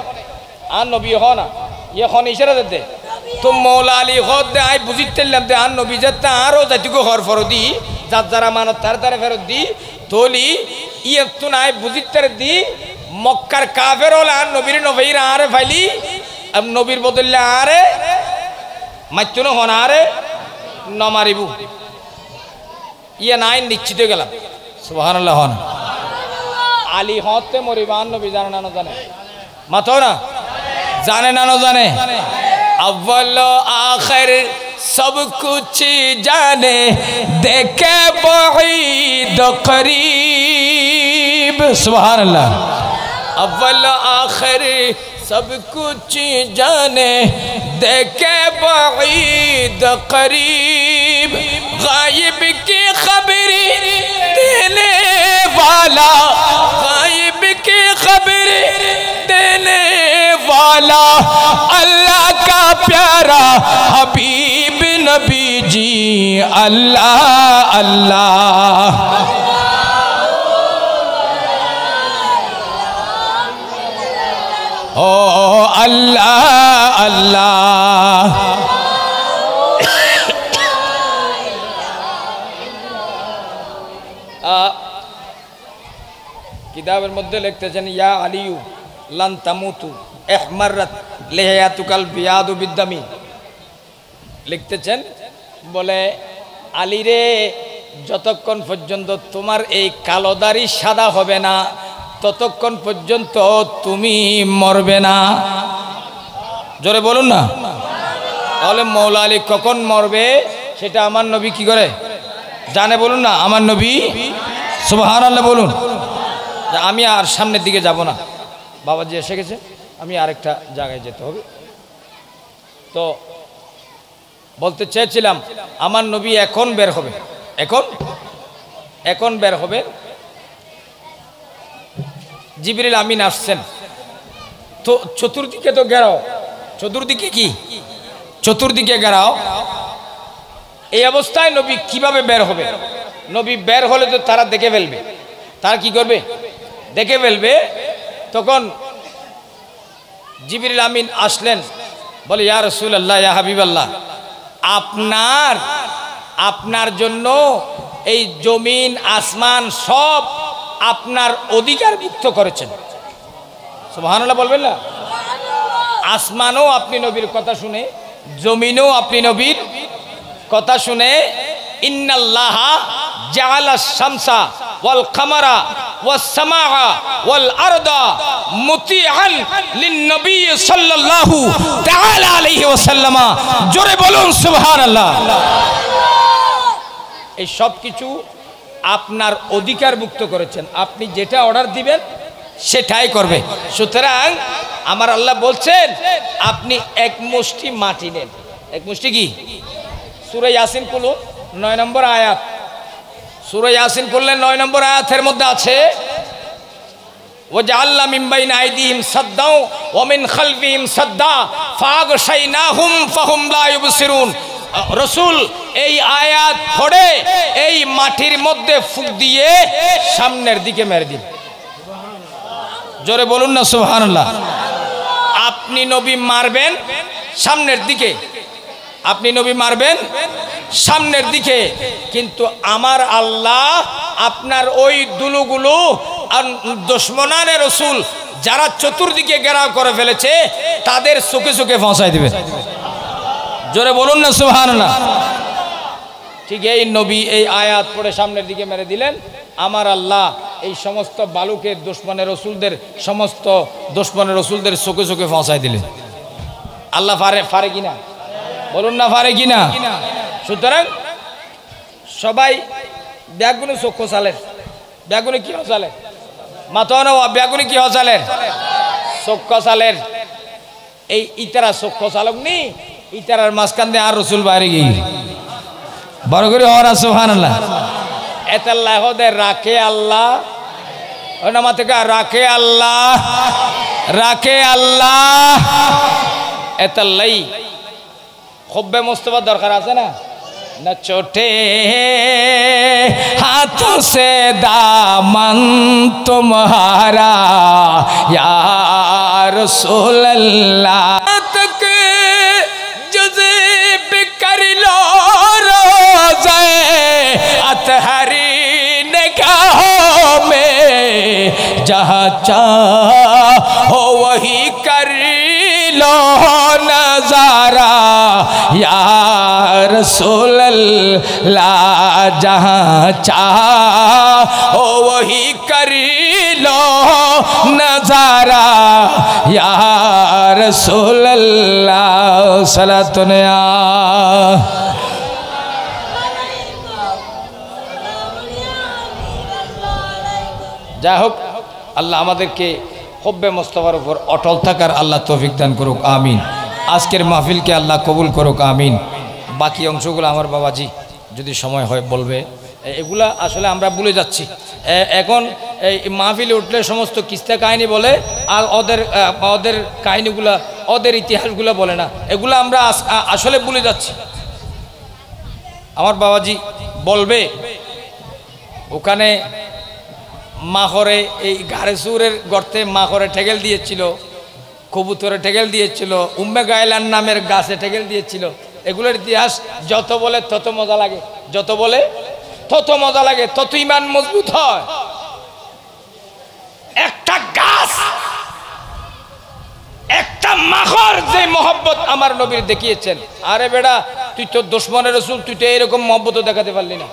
আর নবী হ না, এখন ইশারা দিতে তো মৌলা আলী হদ দে আই বুঝিতেলাম দে আর নবী যাতে আরও জাতিকে হর ফেরত দি, যার যারা মানত তার তারা ফেরত দি, তলি ইয়ে তুন আই বুঝিতে দি মক্কার কাফের হলে আর নবীর নফাইর আরে ফাইলি, নবীর বদলে আরে মাইতুনু হন আরে নমারিবু। ইয়ে নাই নিশ্চিত হয়ে গেলাম। সুবহানাল্লাহ। হন আলী হতে মরিবান নবী জানে না জানে মাথো না জানে না জানে अव्वल आखिर सब कुछ जाने देखे बईद करीब। सुभान अल्लाह। अव्वल आखिर सब कुछ जाने देखे बईद करीब। गायब की खबर देने वाला, गायब की खबर देने वाला अल्लाह का प्यारा हबीब नबी जी अल्लाह अल्लाह। ओ अल्लाह अल्लाह। किताबेर मध्य लिखतेছেন या आलियु लन तमुतु इहमरत लिहयातुकल बियादु बिद्दमी। लिखतेছেন বলে আলী রে যতক্ষণ পর্যন্ত তোমার এই কালো দাড়ি সাদা হবে না ততক্ষণ পর্যন্ত তুমি মরবে না। জোরে বলুন না। তাহলে মৌলা আলী কখন মরবে সেটা আমার নবী কি করে জানে বলুন না। আমার নবী সুবহানাল্লাহ বলুন। আমি আর সামনের দিকে যাব না, বাবাজি এসে গেছে, আমি আরেকটা জায়গায় যেতে হবে। তো বলতে চেয়েছিলাম আমার নবী এখন বের হবে, এখন বের হবে। জিবরিল আমিন আসছেন, তো চতুর্দিকে তো ঘেরাও, চতুর্দিকে কি চতুর্দিকে ঘেরাও। এই অবস্থায় নবী কিভাবে বের হবে? নবী বের হলে তো তারা দেখে ফেলবে। তারা কি করবে? দেখে ফেলবে। তখন জিবরিল আমিন আসলেন, বলে ইয়া রাসূলুল্লাহ ইয়া হাবিবাল্লাহ, আপনার জন্য এই জমিন আসমান সব আপনার অধিকার মুক্ত করেছেন। সুবহানাল্লাহ বলবেন না? আসমানও আপনি নবীর কথা শুনে, জমিনও আপনি নবীর কথা শুনে, ইন্নাল্লাহা জাআলা শামসা ওয়াল কামারা ওয়াস সামাআ ওয়াল আরদা মুতিআন লিন-নবী সাল্লাল্লাহু তাআলা আলাইহি ওয়াসাল্লাম। জোরে বলুন সুবহানাল্লাহ। এই সব কিছু আপনার অধিকার মুক্ত করেছেন, আপনি যেটা অর্ডার দিবেন সেটাই করবে। সুতরাং আমার আল্লাহ বলছেন আপনি এক মুষ্টি মাটি নেন। এক মুষ্টি কি? সূরা ইয়াসিন খুলুন 9 নম্বর আয়াত। সূরা ইয়াসিন খুললেন 9 নম্বর আয়াতের মধ্যে আছে ওয়াজআলনা মিন বাইনি আইদিহিম সাদ্দা ওয়া মিন খালফিহিম সাদ্দা ফাগশাইনাহুম ফাহুম লা ইউবসিরুন। রাসূল এই আয়াত পড়ে এই মাটির মধ্যে ফুঁক দিয়ে সামনের দিকে মেরে দিন। জোরে বলুন না সুবহানাল্লাহ। আপনি নবী মারবেন সামনের দিকে, আপনি নবী মারবেন সামনের দিকে, কিন্তু আমার আল্লাহ আপনার ওই দুলুগুলো দুশমনানে রাসূল যারা চতুর্দিকে ঘেরাও করে ফেলেছে তাদের চোখে চোখে পৌঁছায় দিবেন। জোরে বলুন না সুবহানাল্লাহ। ঠিক এই নবী এই আয়াত পড়ে সামনের দিকে মেরে দিলেন, আমার আল্লাহ এই সমস্ত বালুকে দুশমনের রাসূলদের সমস্ত দুশমনের রাসূলদের চোখে চোখে পৌঁছায় দিলেন। আল্লাহ পারে কিনা বলুন না, পারে কিনা? সুতরাং সবাই ব্যাগুনি চক্ষু চালেন, ব্যাগুনি কি চালেন মাথা ব্যাগুনি কি চালেন চক্ষু চালের। এই ইতারা চক্ষু চালক নি, ইতারার মাঝখান দিয়ে আর রসুল বাইরে গিয়ে বড় করে হওয়ার সুবহানাল্লাহ। এতাল্লাহ রাখে আল্লাহ, ওই নামা থেকে রাখে আল্লাহ, রাখে আল্লাহ। এতাল্লাই খুব্বে মুস্তফা দরকার আছে না? न छोटे हाथों से दामन तुम्हारा या रसूल अल्लाह तक जज़ब कर लो रोज़े अतहरी निगाहों में जहाँ चाहो वही कर लो नजारा या रसूल अल्लाह जहाँ चाहो वही कर लो नजारा या रसूल अल्लाह सलातुन या। যাই হোক আল্লাহ আমাদেরকে হুব্বে মুস্তাফার উপর অটল থাকার আল্লাহ তৌফিক দান করুক, আমিন। আজকের মাহফিলকে আল্লাহ কবুল করুক, আমিন। বাকি অংশগুলো আমার বাবাজি যদি সময় হয় বলবে। এগুলা আসলে আমরা ভুলে যাচ্ছি। এখন এই মাহফিলে উঠলে সমস্ত কিস্তা কাহিনী বলে, আর ওদের কাহিনীগুলা ওদের ইতিহাসগুলো বলে না, এগুলো আমরা আসলে ভুলে যাচ্ছি। আমার বাবাজি বলবে ওখানে মাখরে এই গাড়েসুরের গর্তে মাখরে ঠেকেল দিয়েছিল, কবুতরে ঠেকেল দিয়েছিল, উম্মে গায়লান নামের গাছে ঠেকেল দিয়েছিল। এগুলোর ইতিহাস যত বলে তত মজা লাগে, যত বলে তত মজা লাগে, তত ইমান মজবুত হয়। একটা গাছ, একটা মাখর যে মহব্বত আমার নবীর দেখিয়েছেন, আরে বেড়া তুই তো দুশমনের রাসূল, তুই তো এরকম মহব্বত দেখাতে পারলি না।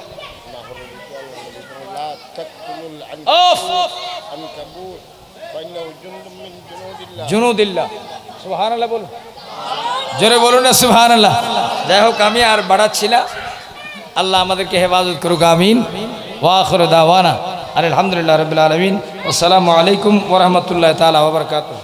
জুনুদিল্লাহ, সুবহানাল্লাহ বল, জোরে বলুন না সুবহানাল্লাহ। যাই হোক, আমি আর বাড়াচ্ছি না, আল্লাহ আমাদেরকে হেফাজত করুক, আমিন। ওয়া আখিরু দাওয়ানা আলহামদুলিল্লাহ রাব্বিল আলামিন। আসসালামু আলাইকুম ওয়া রাহমাতুল্লাহি তাআলা ওয়া বারাকাতুহু।